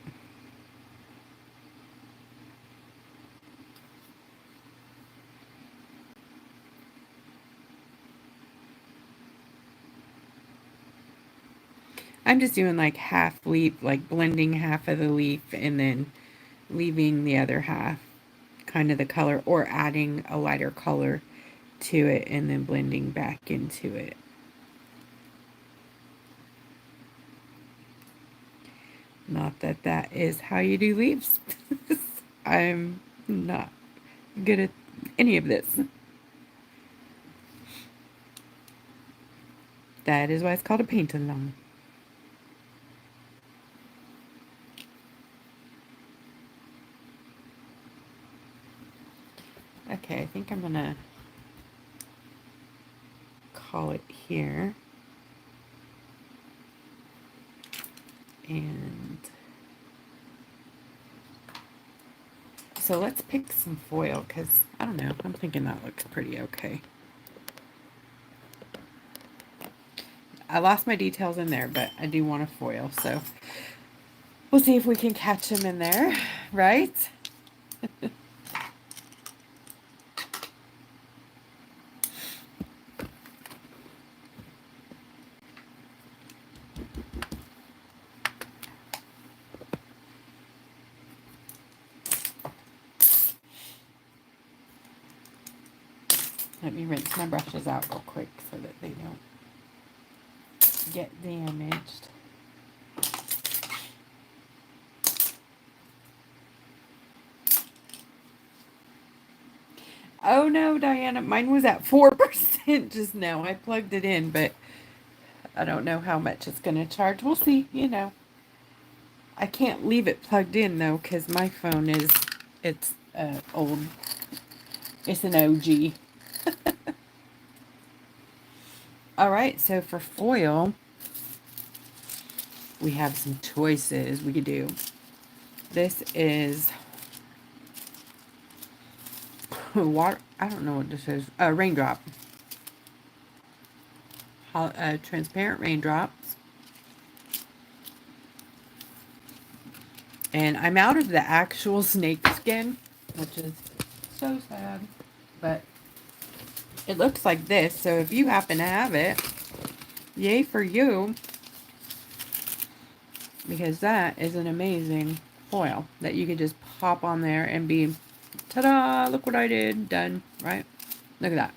[SPEAKER 1] I'm just doing like half leaf, like blending half of the leaf and then leaving the other half kind of the color, or adding a lighter color to it and then blending back into it. Not that that is how you do leaves. I'm not good at any of this. That is why it's called a paint-along. Okay, I think I'm gonna call it here. And so let's pick some foil, because I don't know, I'm thinking that looks pretty okay. I lost my details in there, but I do want a foil, so we'll see if we can catch them in there, right? Let me rinse my brushes out real quick so that they don't get damaged. Oh no, Diana, mine was at 4% just now. I plugged it in, but I don't know how much it's going to charge. We'll see, you know. I can't leave it plugged in though, because my phone is, it's old. It's an OG. Alright, so for foil, we have some choices we could do. This is water, I don't know what this is. Raindrop. Transparent raindrops. And I'm out of the actual snake skin, which is so sad. But it looks like this, so if you happen to have it, yay for you. Because that is an amazing foil that you could just pop on there and be, ta-da, look what I did, done, right? Look at that.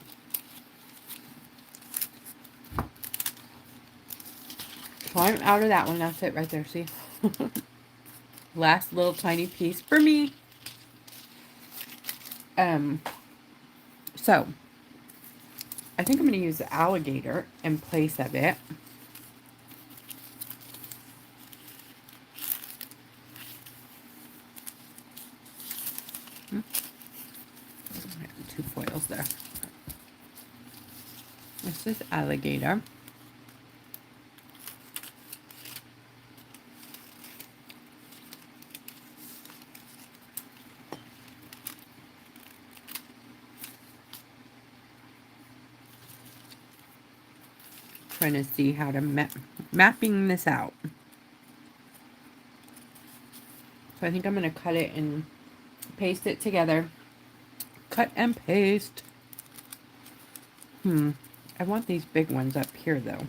[SPEAKER 1] So I'm out of that one. That's it right there, see? Last little tiny piece for me. So I think I'm going to use the alligator in place of it. two foils there. This is alligator. Trying to see how to mapping this out. So I think I'm going to cut it and paste it together. Cut and paste. I want these big ones up here though.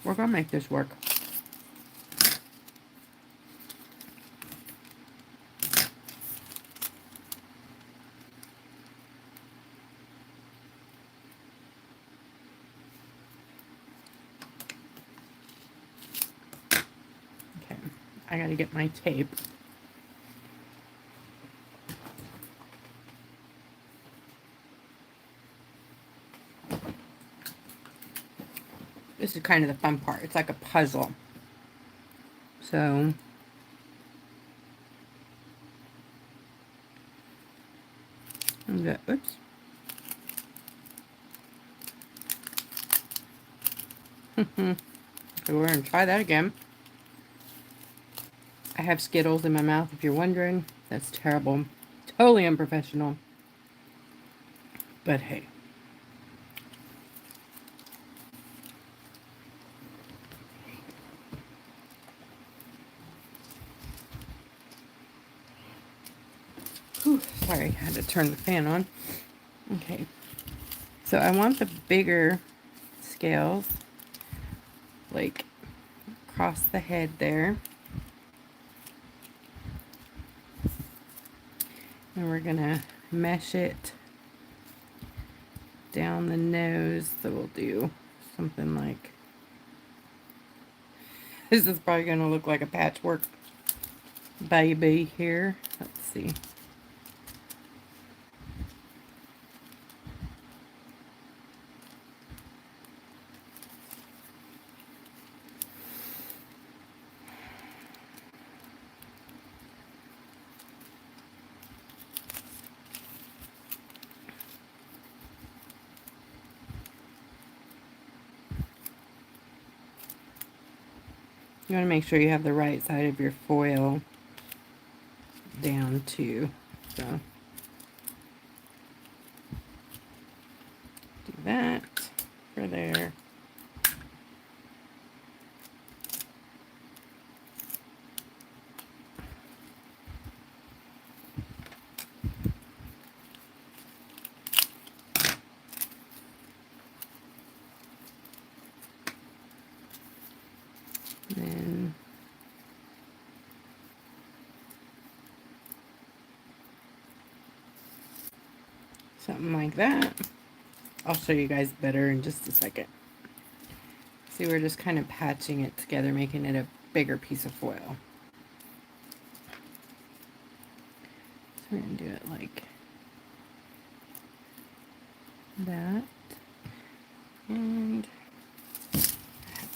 [SPEAKER 1] We're going to make this work. I gotta get my tape. This is kind of the fun part. It's like a puzzle. So oops. So we're gonna try that again. I have Skittles in my mouth, if you're wondering. That's terrible. Totally unprofessional. But hey. Whew, sorry, I had to turn the fan on. Okay. So I want the bigger scales, like across the head there. And we're gonna mesh it down the nose. So we'll do something like, this is probably gonna look like a patchwork baby here. Let's see. You want to make sure you have the right side of your foil down too. So do that for there. Then something like that. I'll show you guys better in just a second. See, we're just kind of patching it together, making it a bigger piece of foil. So we're going to do it like that. And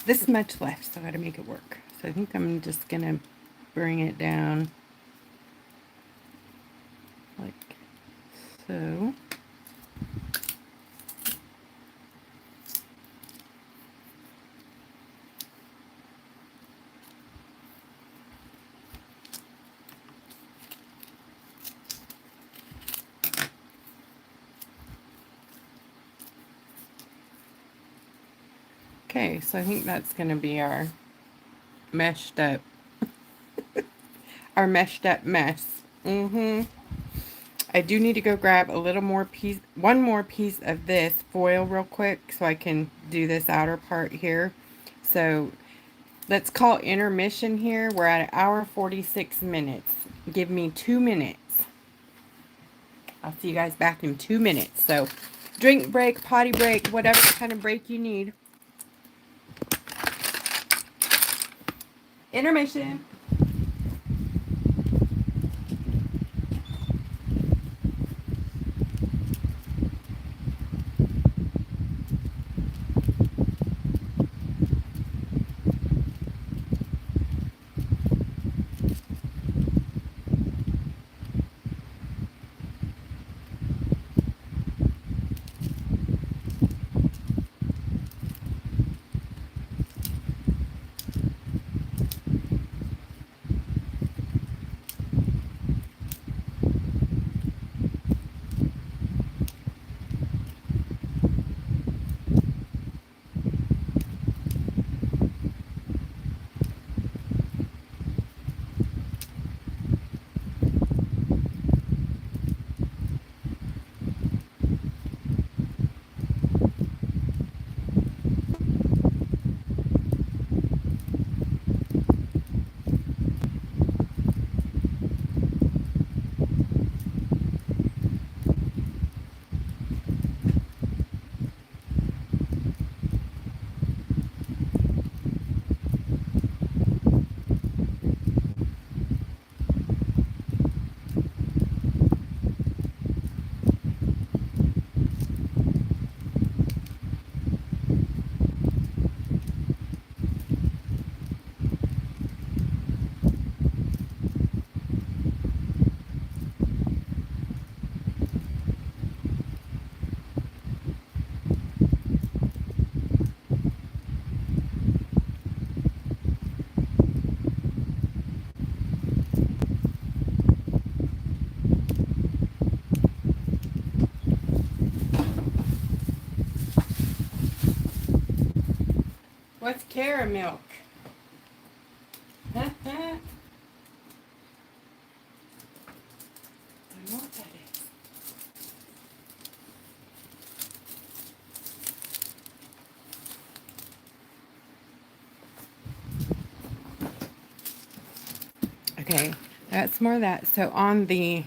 [SPEAKER 1] this much left, so I gotta make it work. So I think I'm just gonna bring it down like so. Okay, so I think that's going to be our meshed up, mess. I do need to go grab a little more piece, one more piece of this foil real quick so I can do this outer part here. So let's call intermission here. We're at 1:46 minutes. Give me 2 minutes. I'll see you guys back in 2 minutes. So drink break, potty break, whatever kind of break you need. Intermission. What's carrot milk? I don't know what that is. Okay, that's more of that. So on the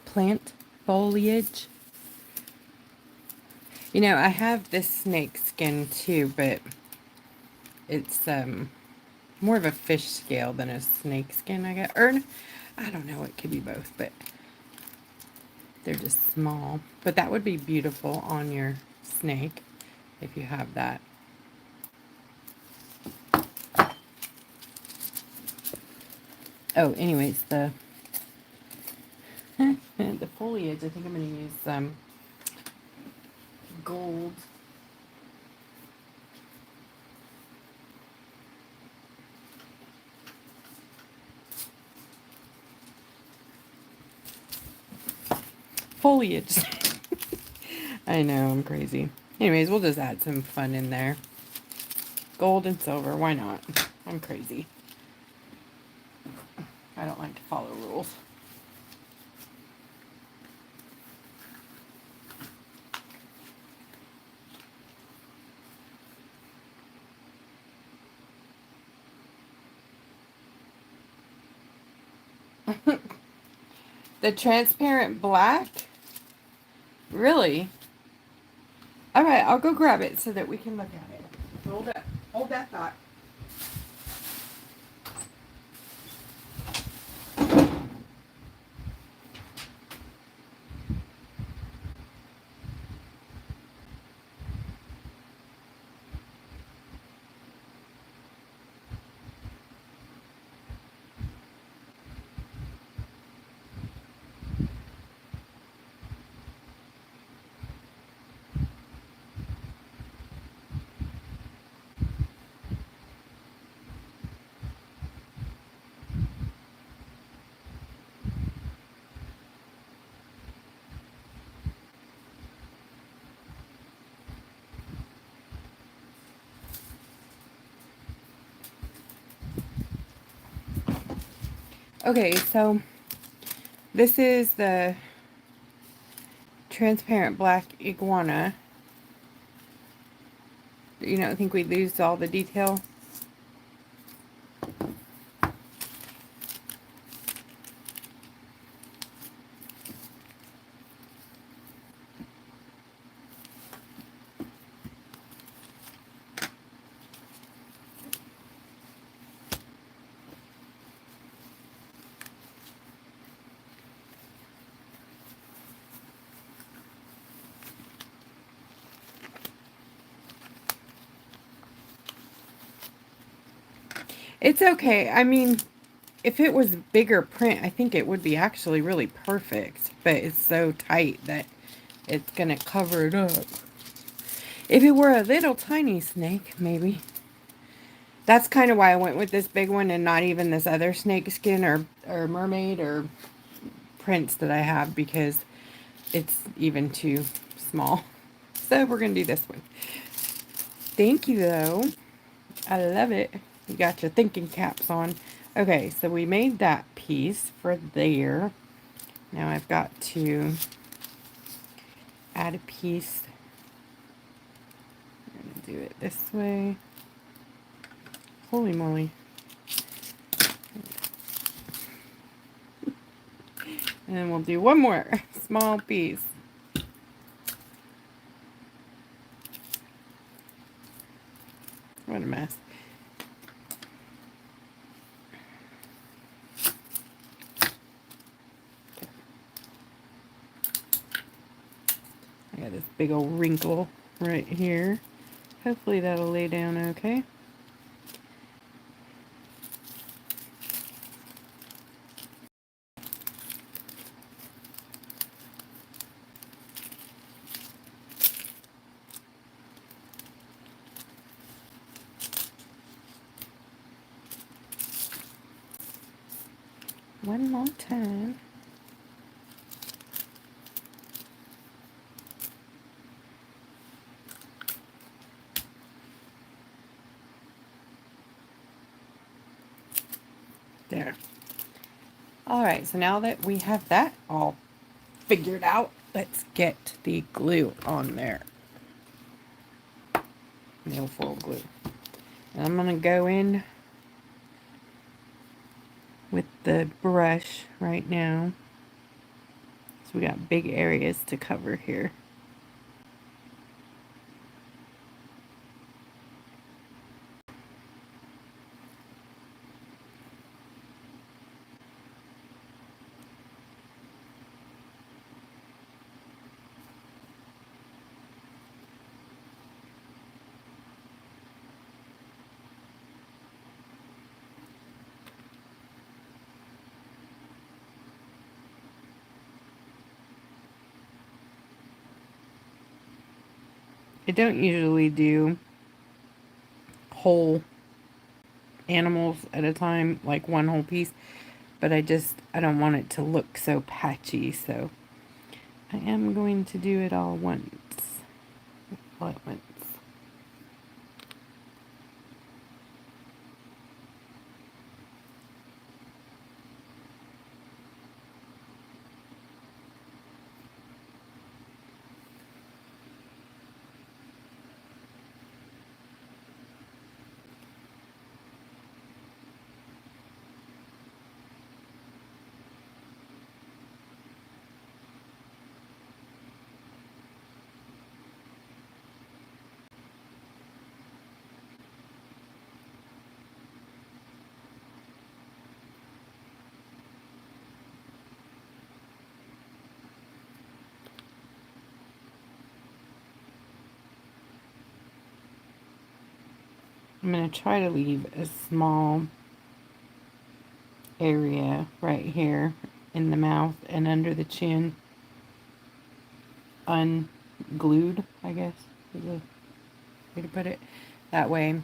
[SPEAKER 1] plant foliage, you know, I have this snake skin too, but it's more of a fish scale than a snake skin, I guess. Or I don't know, it could be both, but they're just small. But that would be beautiful on your snake if you have that. Oh, anyways, the the foliage, I think I'm going to use gold. Foliage. I know, I'm crazy. Anyways, we'll just add some fun in there. Gold and silver, why not? I'm crazy. I don't like to follow rules. The transparent black? Really? Alright, I'll go grab it so that we can look at it. Hold that thought. Okay, so this is the transparent black iguana. You don't think we lose all the detail? It's okay. I mean, if it was bigger print, I think it would be actually really perfect. But it's so tight that it's going to cover it up. If it were a little tiny snake, maybe. That's kind of why I went with this big one and not even this other snake skin or mermaid or prints that I have, because it's even too small. So we're going to do this one. Thank you, though. I love it. You got your thinking caps on. Okay, so we made that piece for there. Now I've got to add a piece. I'm going to do it this way. Holy moly. And then we'll do one more small piece. What a mess. I got this big old wrinkle right here. Hopefully that'll lay down okay. One more time. there. Alright, so now that we have that all figured out, let's get the glue on there. Nail foil glue. And I'm going to go in with the brush right now. So we got big areas to cover here. I don't usually do whole animals at a time, like one whole piece, but I don't want it to look so patchy, so I am going to do it all at once. I'm going to try to leave a small area right here in the mouth and under the chin unglued, I guess is the way to put it. That way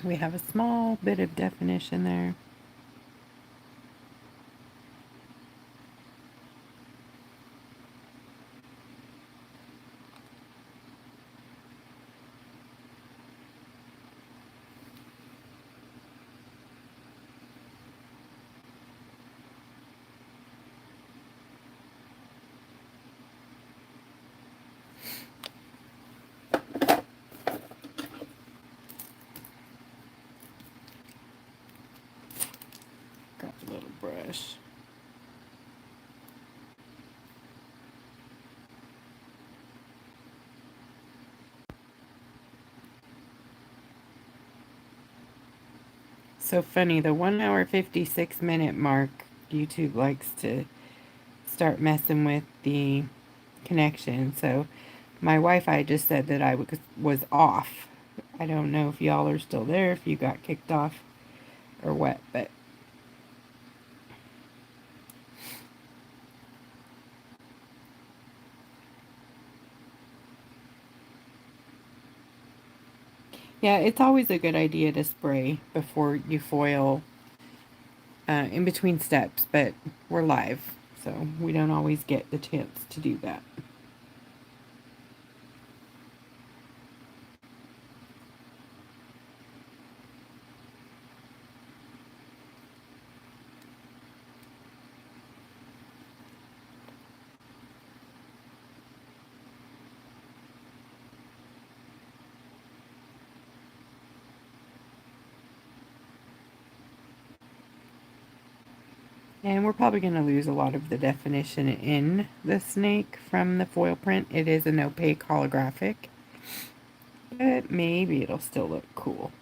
[SPEAKER 1] we have a small bit of definition there. Got a little brush. So funny, the 1 hour 56-minute mark, YouTube likes to start messing with the connection. So my Wi-Fi just said that I was off. I don't know if y'all are still there, if you got kicked off or what, but yeah, it's always a good idea to spray before you foil in between steps, but we're live, so we don't always get the chance to do that. And we're probably going to lose a lot of the definition in the snake from the foil print. It is an opaque holographic, but maybe it'll still look cool.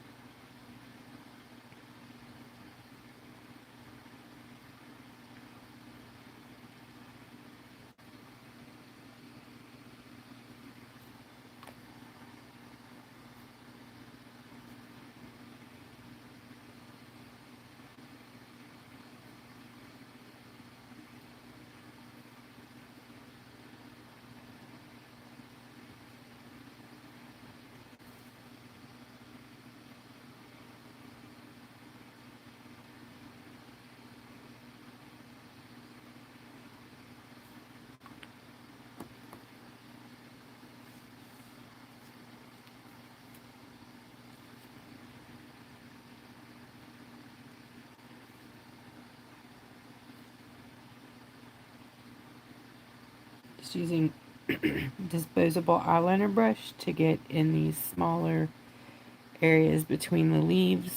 [SPEAKER 1] just using disposable eyeliner brush to get in these smaller areas between the leaves.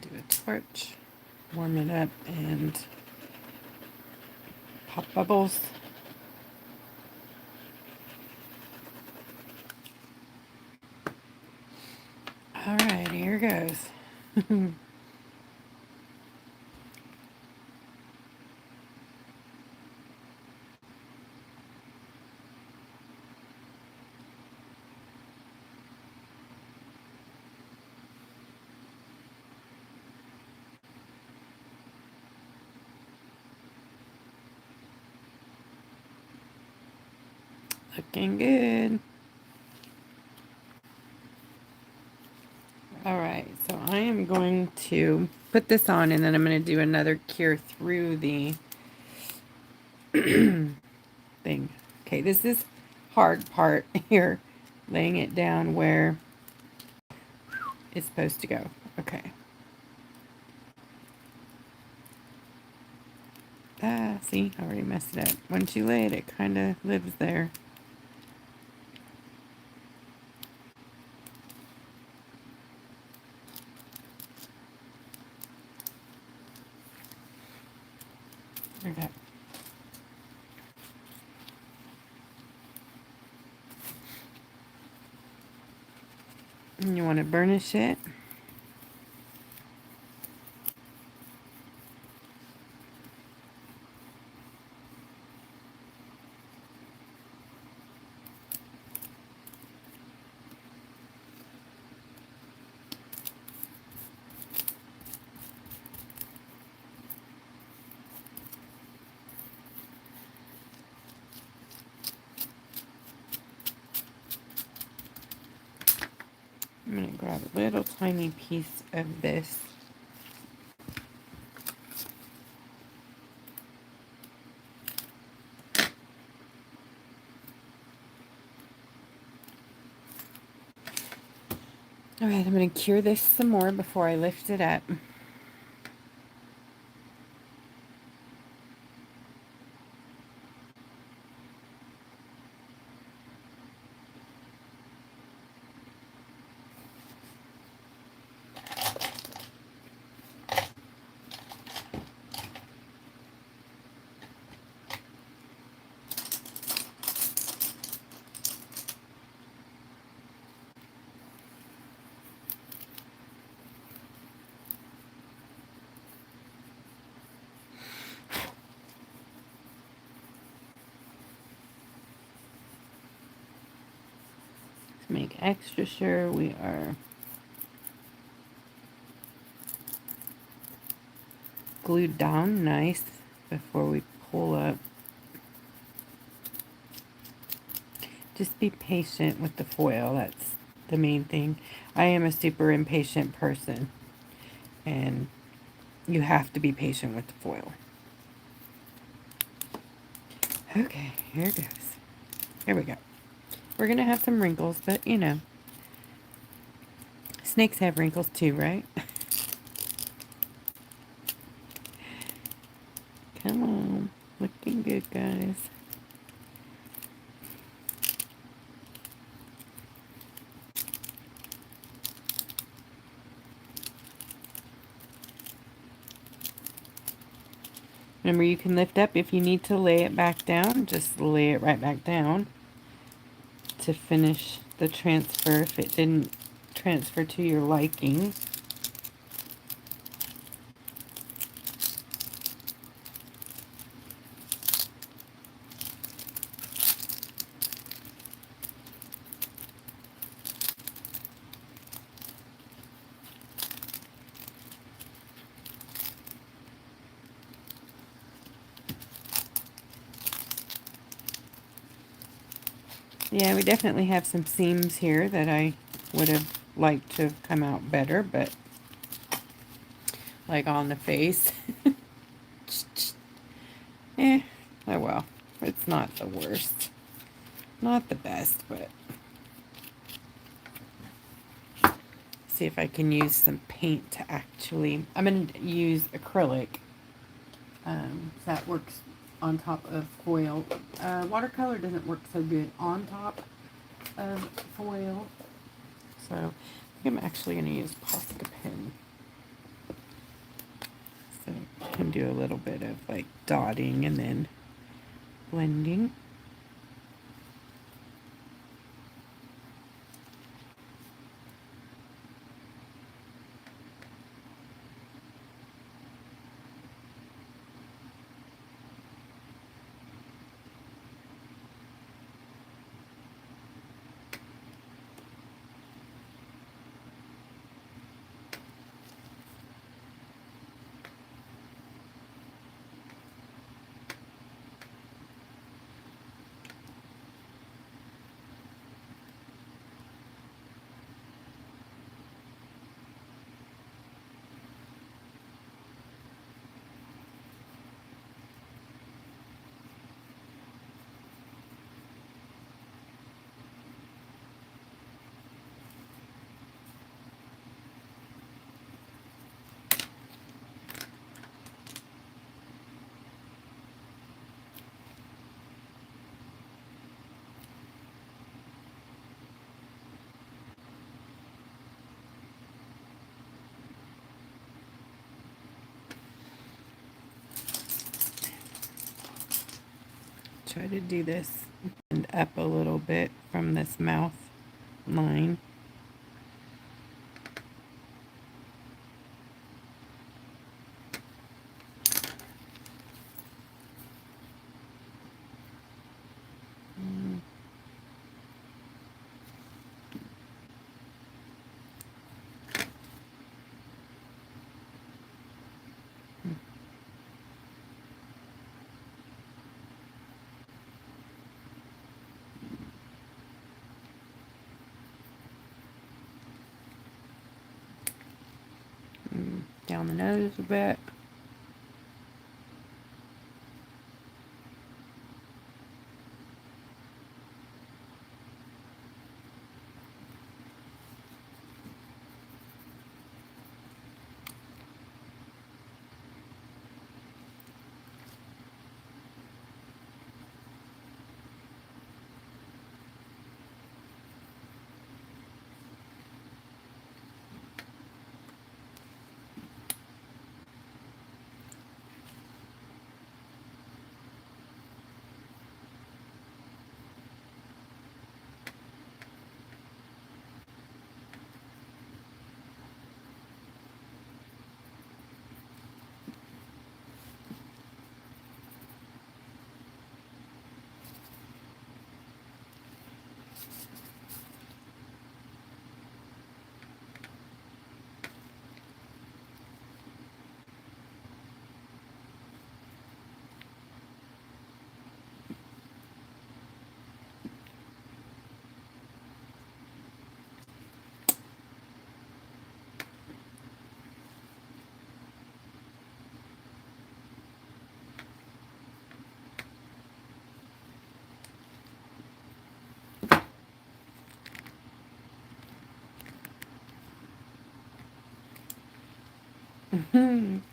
[SPEAKER 1] Do a torch, warm it up, and pop bubbles. Alright, here goes. Looking good. Alright, so I am going to put this on and then I'm going to do another cure through the thing. Okay, this is hard part here. Laying it down where it's supposed to go. Okay. Ah, see, I already messed it up. Once you lay it, it kind of lives there. Okay. And you want to burnish it. I'm going to grab a little tiny piece of this. Alright, I'm going to cure this some more before I lift it up. Make extra sure we are glued down nice before we pull up. Just be patient with the foil. That's the main thing. I am a super impatient person, and you have to be patient with the foil. Okay, here it goes. Here we go. We're going to have some wrinkles, but you know, Snakes have wrinkles too, right? Come on. Looking good, guys. Remember, you can lift up if you need to lay it back down. Just lay it right back down to finish the transfer if it didn't transfer to your liking. Yeah, we definitely have some seams here that I would have liked to have come out better, but like on the face. Oh well. It's not the worst. Not the best, but see if I can use some paint to actually, I'm going to use acrylic. That works on top of foil. Watercolor doesn't work so good on top of foil. So I think I'm actually going to use pasta pen. So I can do a little bit of like dotting and then blending. Try to do this and up a little bit from this mouth line. Down the nose a bit.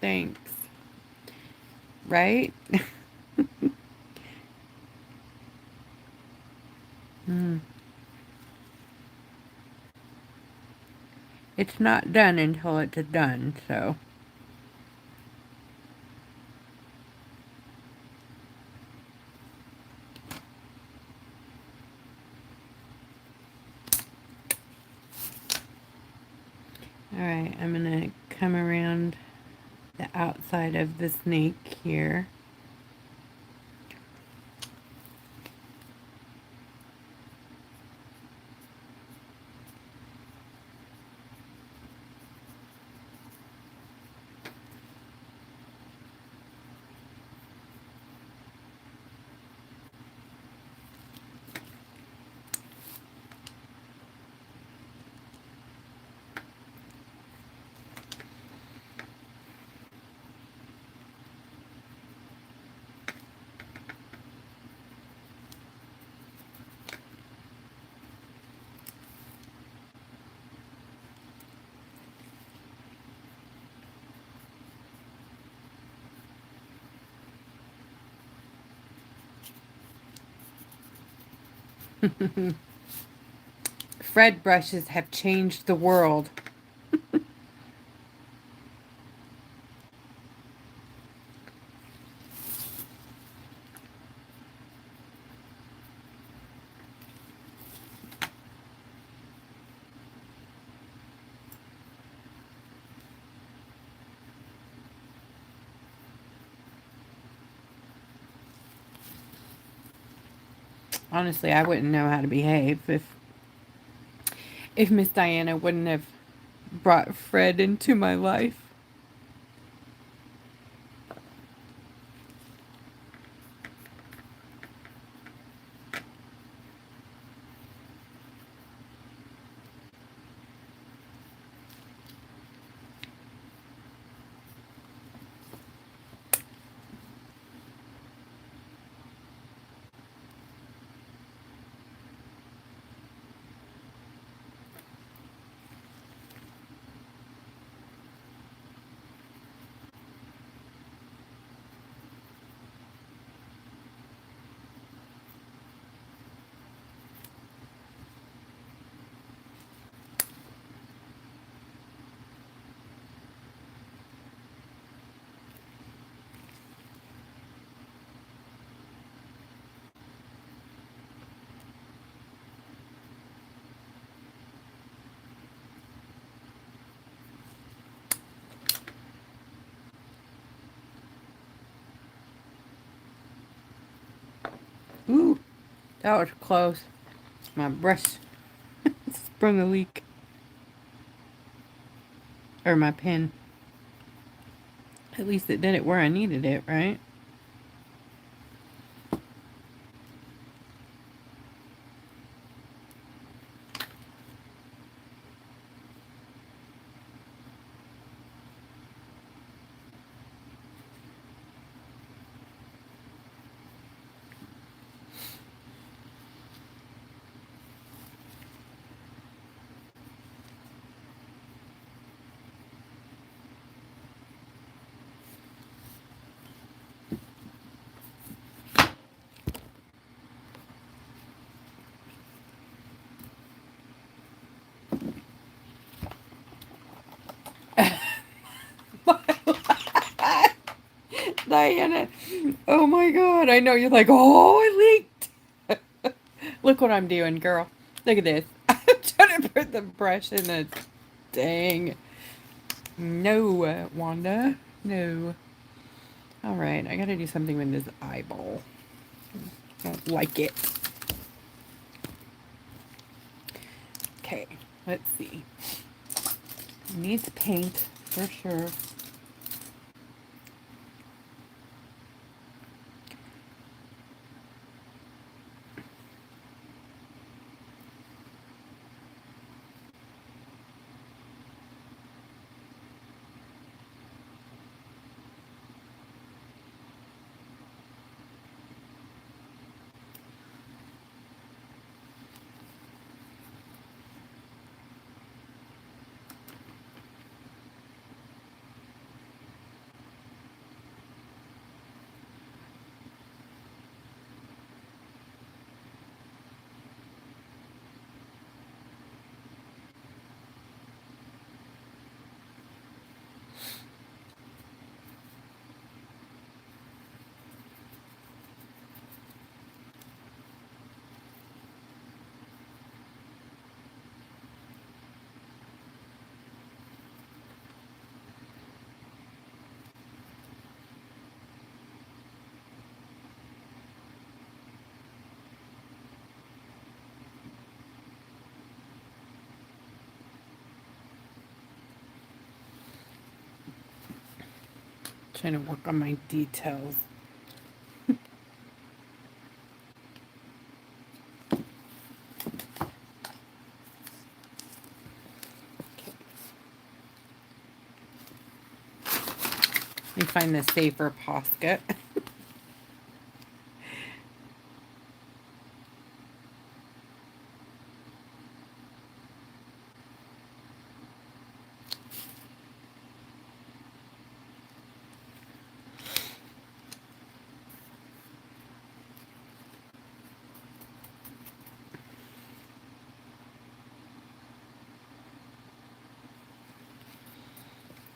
[SPEAKER 1] Thanks. Right? Mm. It's not done until it's done, so. Alright, I'm gonna come around the outside of the snake here. Fred brushes have changed the world. Honestly, I wouldn't know how to behave if Miss Diana wouldn't have brought Fred into my life. Ooh, that was close. My brush sprung a leak. Or my pen. At least it did it where I needed it, right? Diana, oh my god, I know you're like, oh, I leaked. Look what I'm doing, girl. Look at this. I'm trying to put the brush in the dang. No, Wanda. No. Alright, I gotta do something with this eyeball. I don't like it. Okay, let's see. Needs paint for sure. Trying to work on my details. Let me find the safer posket.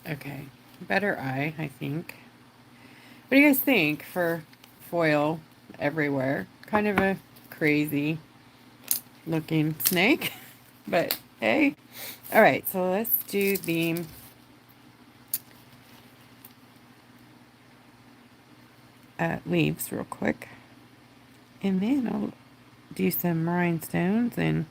[SPEAKER 1] Okay, better eye, I think. What do you guys think for foil everywhere? Kind of a crazy looking snake, but hey. All right, so let's do the leaves real quick. And then I'll do some rhinestones and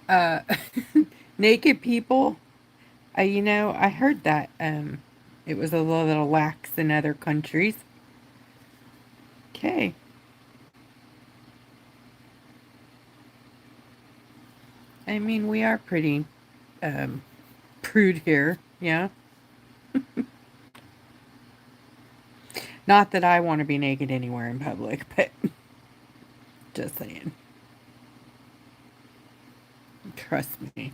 [SPEAKER 1] uh naked people. I heard that it was a little lax in other countries. Okay. I mean, we are pretty prude here, yeah. Not that I want to be naked anywhere in public, but just saying. Trust me.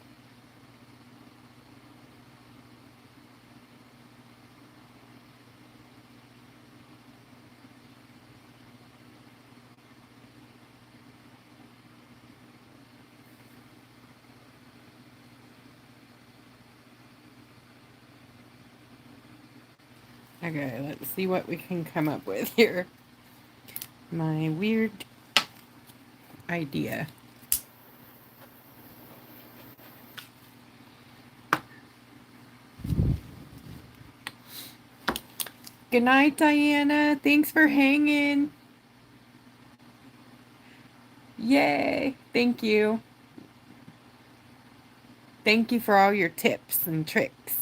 [SPEAKER 1] Okay, let's see what we can come up with here. My weird idea. Good night, Diana. Thanks for hanging. Yay. Thank you. Thank you for all your tips and tricks.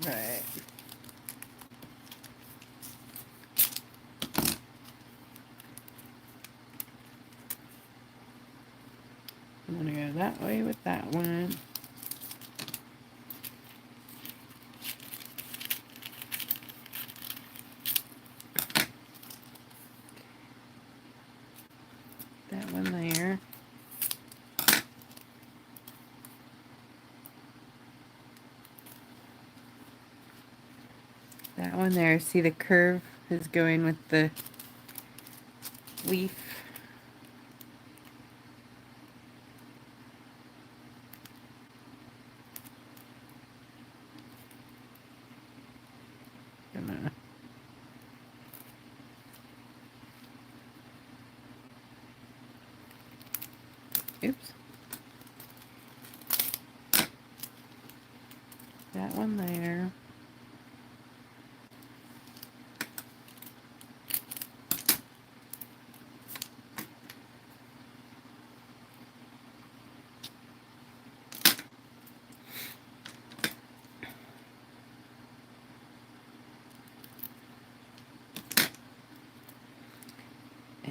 [SPEAKER 1] Right. I'm gonna go that way with that one. That one there. one there. See the curve is going with the leaf. Gonna oops. That one there.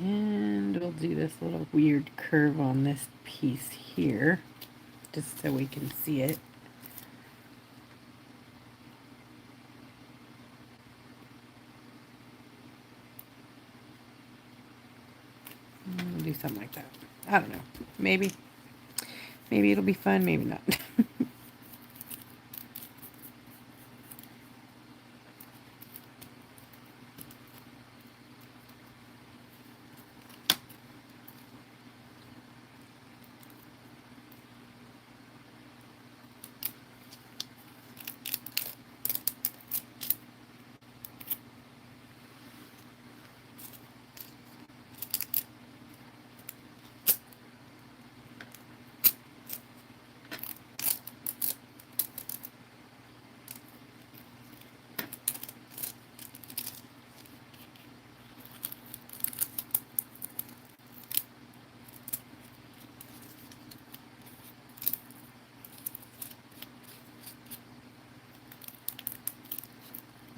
[SPEAKER 1] And we'll do this little weird curve on this piece here, just so we can see it. We'll do something like that. I don't know. Maybe it'll be fun, maybe not.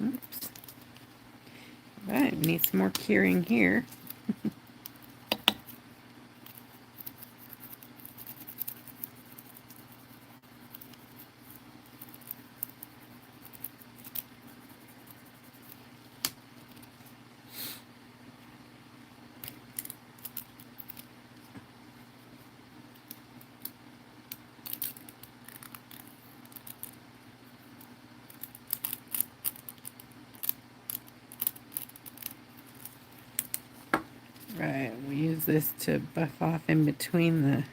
[SPEAKER 1] Oops. Right, we need some more curing here. Right, we use this to buff off in between the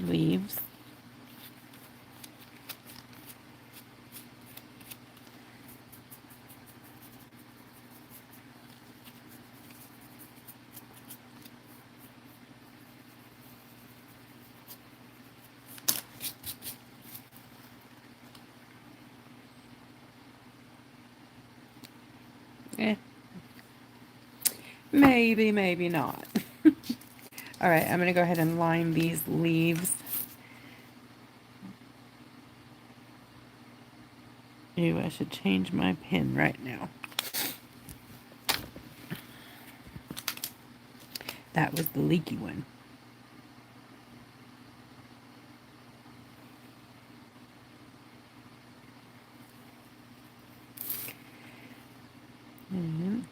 [SPEAKER 1] leaves. Eh, maybe, maybe not. All right, I'm going to go ahead and line these leaves. Ooh, I should change my pen right now. That was the leaky one. And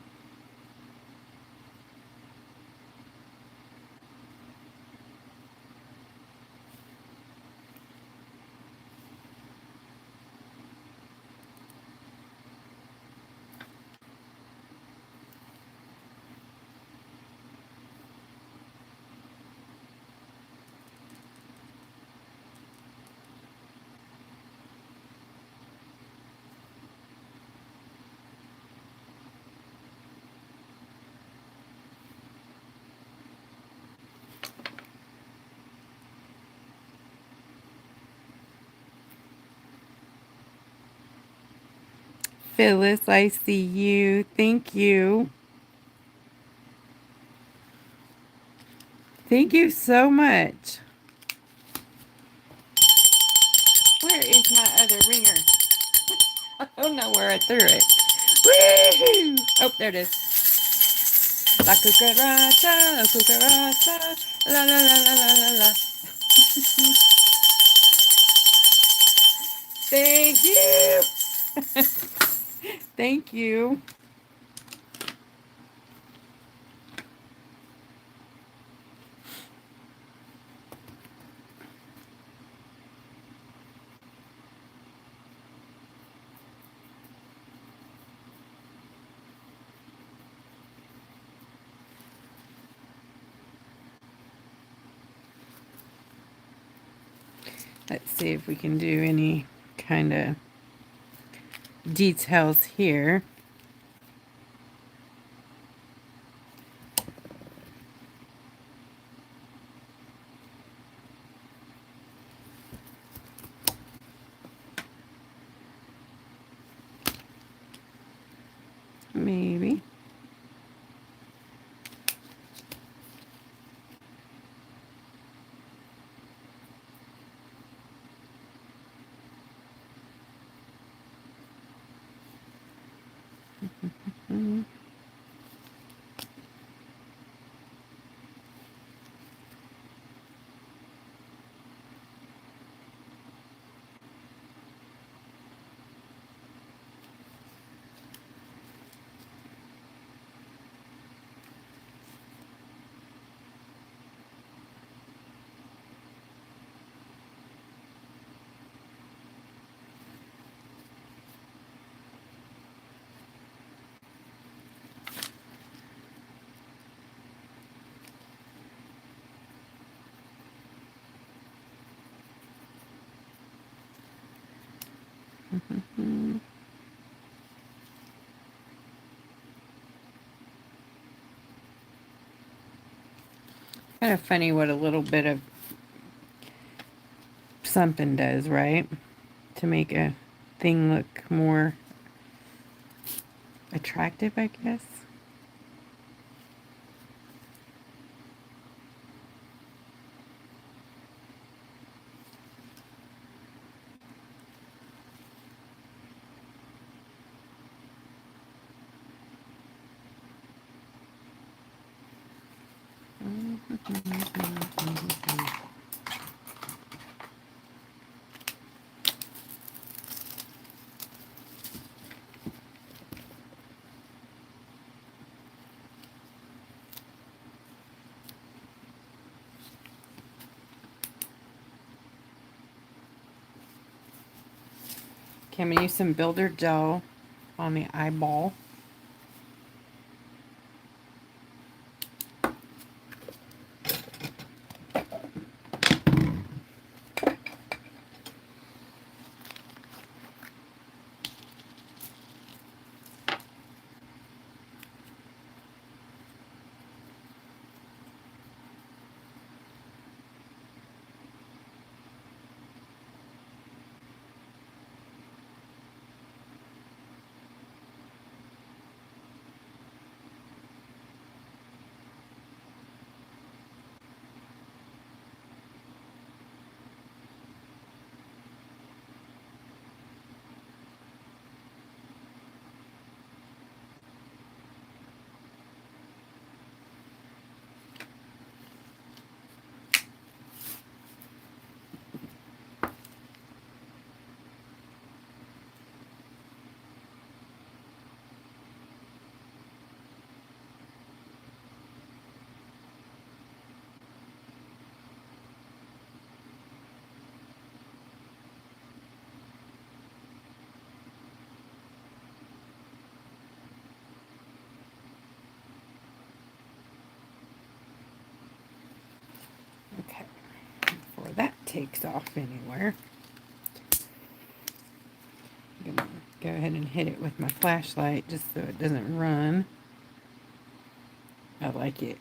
[SPEAKER 1] Phyllis, I see you. Thank you. Thank you so much. Where is my other ringer? I don't know where I threw it. Woohoo! Oh, there it is. La cucaracha, la la la la la la la. Thank you. Thank you. Let's see if we can do any kind of details here. Maybe. Kind of funny what a little bit of something does, right? To make a thing look more attractive, I guess. Okay, I'm going to use some builder gel on the eyeball. Okay, before that takes off anywhere, I'm gonna go ahead and hit it with my flashlight just so it doesn't run. I like it.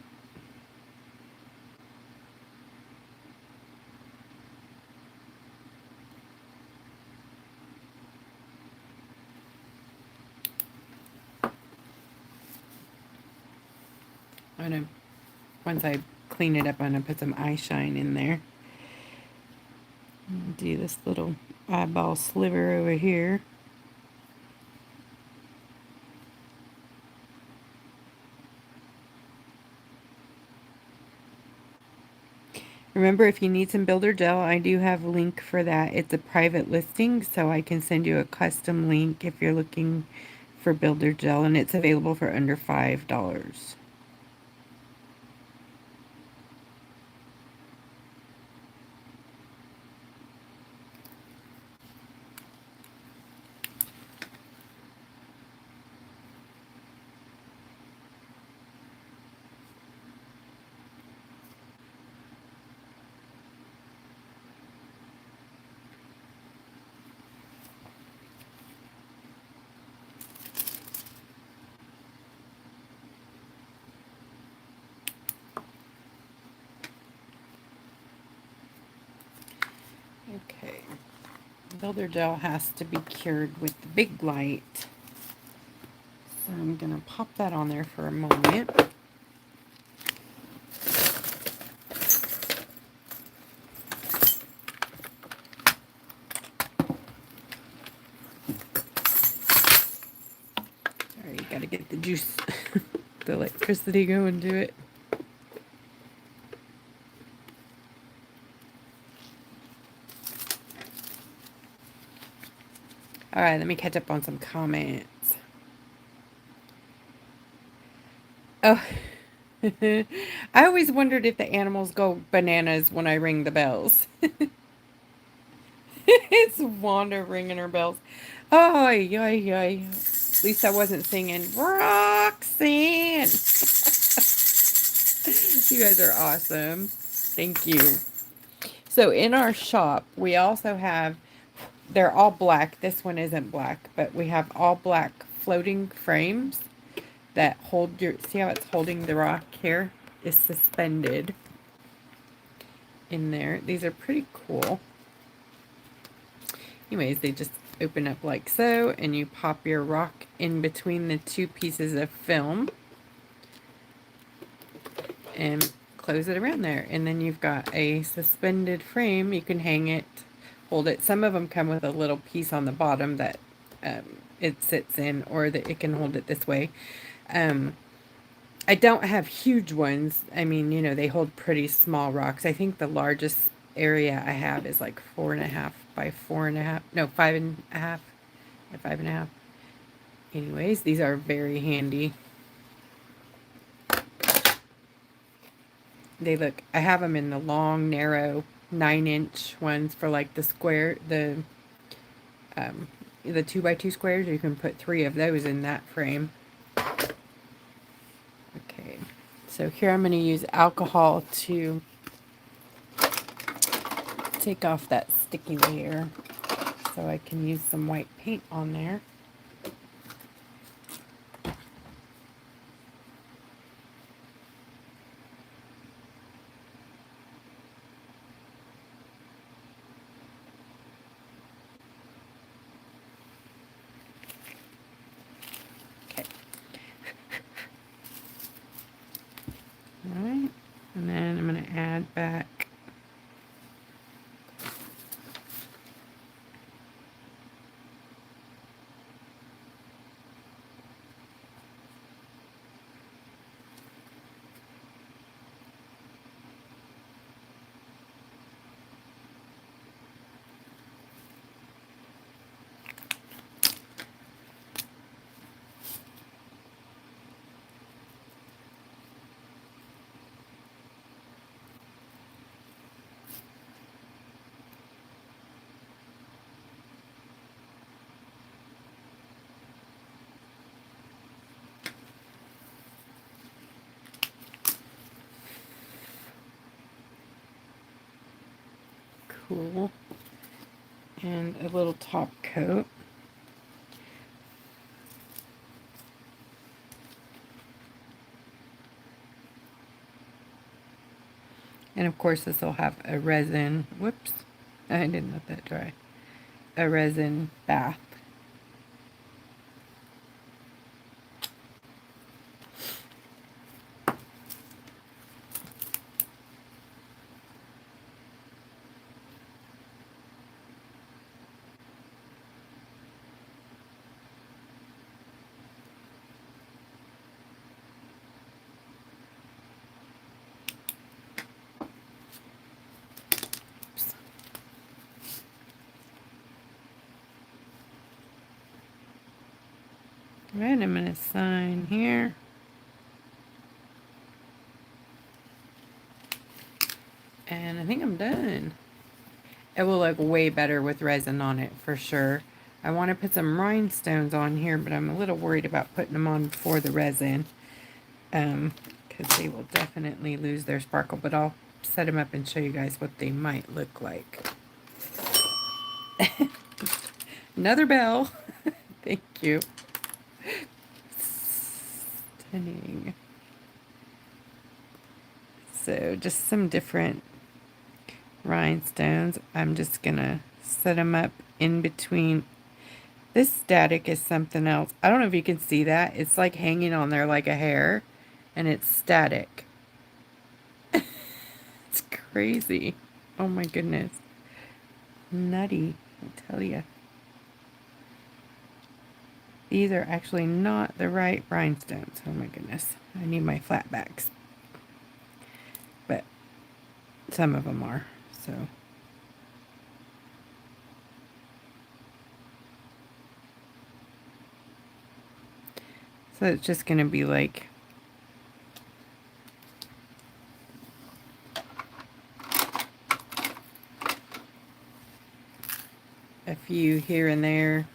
[SPEAKER 1] I'm gonna, once I clean it up, I'm gonna put some eye shine in there. Do this little eyeball sliver over here. Remember, if you need some builder gel, I do have a link for that. It's a private listing, so I can send you a custom link if you're looking for builder gel, and it's available for under $5. Okay. Builder gel has to be cured with the big light. So I'm going to pop that on there for a moment. Alright, you got to get the juice, the electricity going to it. Alright, let me catch up on some comments. Oh, I always wondered if the animals go bananas when I ring the bells. It's Wanda ringing her bells. Oh, yoy, yoy. At least I wasn't singing Roxanne. You guys are awesome. Thank you. So in our shop, we also have, they're all black. This one isn't black, but we have all black floating frames that hold your, see how it's holding the rock here? Is suspended in there. These are pretty cool. Anyways, they just open up like so, and you pop your rock in between the two pieces of film and close it around there. And then you've got a suspended frame. You can hang it, hold it. Some of them come with a little piece on the bottom that it sits in, or that it can hold it this way. I don't have huge ones. I mean, you know, they hold pretty small rocks. I think the largest area I have is like 4.5 by 4.5. No, 5.5 by 5.5. Anyways, these are very handy. They look, I have them in the long, narrow 9-inch ones for like the square, the 2x2 squares. You can put 3 of those in that frame. Okay, so here I'm going to use alcohol to take off that sticky layer so I can use some white paint on there. Alright, and then I'm going to add back cool and a little top coat. And of course this will have a resin, whoops, I didn't let that dry, a resin bath. Alright, I'm going to sign here. And I think I'm done. It will look way better with resin on it for sure. I want to put some rhinestones on here, but I'm a little worried about putting them on before the resin. Because they will definitely lose their sparkle. But I'll set them up and show you guys what they might look like. Another bell. Thank you. Stunning. So just some different rhinestones. I'm just gonna set them up in between. This static is something else. I don't know if you can see that. It's like hanging on there like a hair, and it's static. It's crazy. Oh my goodness. Nutty, I tell you. These are actually not the right rhinestones. Oh my goodness. I need my flat backs. But some of them are, so. So it's just going to be like a few here and there.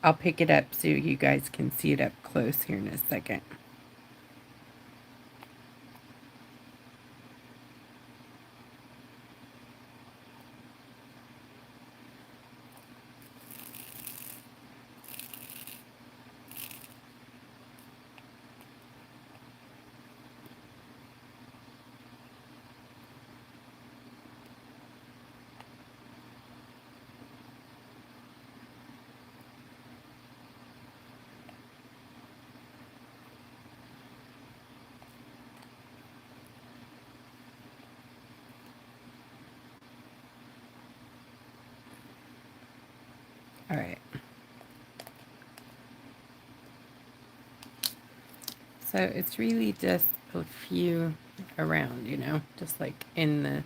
[SPEAKER 1] I'll pick it up so you guys can see it up close here in a second. All right. So it's really just a few around, you know, just like in the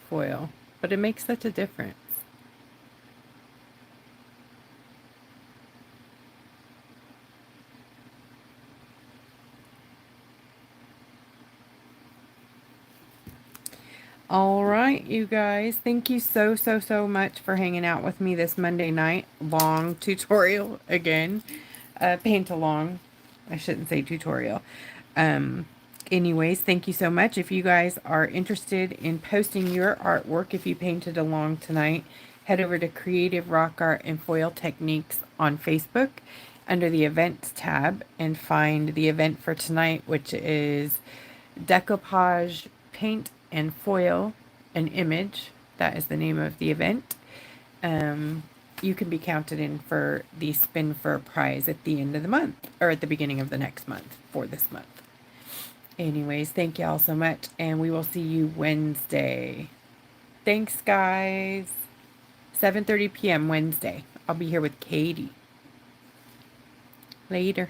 [SPEAKER 1] foil. But it makes such a difference. All right, you guys. Thank you so much for hanging out with me this Monday night. Long tutorial again. Paint along. I shouldn't say tutorial. Anyways, thank you so much. If you guys are interested in posting your artwork, if you painted along tonight, head over to Creative Rock Art and Foil Techniques on Facebook under the Events tab and find the event for tonight, which is Decopauge Paint and Foil an Image. That is the name of the event. You can be counted in for the spin for a prize at the end of the month, or at the beginning of the next month for this month. Anyways, thank y'all so much, and we will see you Wednesday. Thanks, guys. 7:30 p.m. Wednesday. I'll be here with Katie. Later.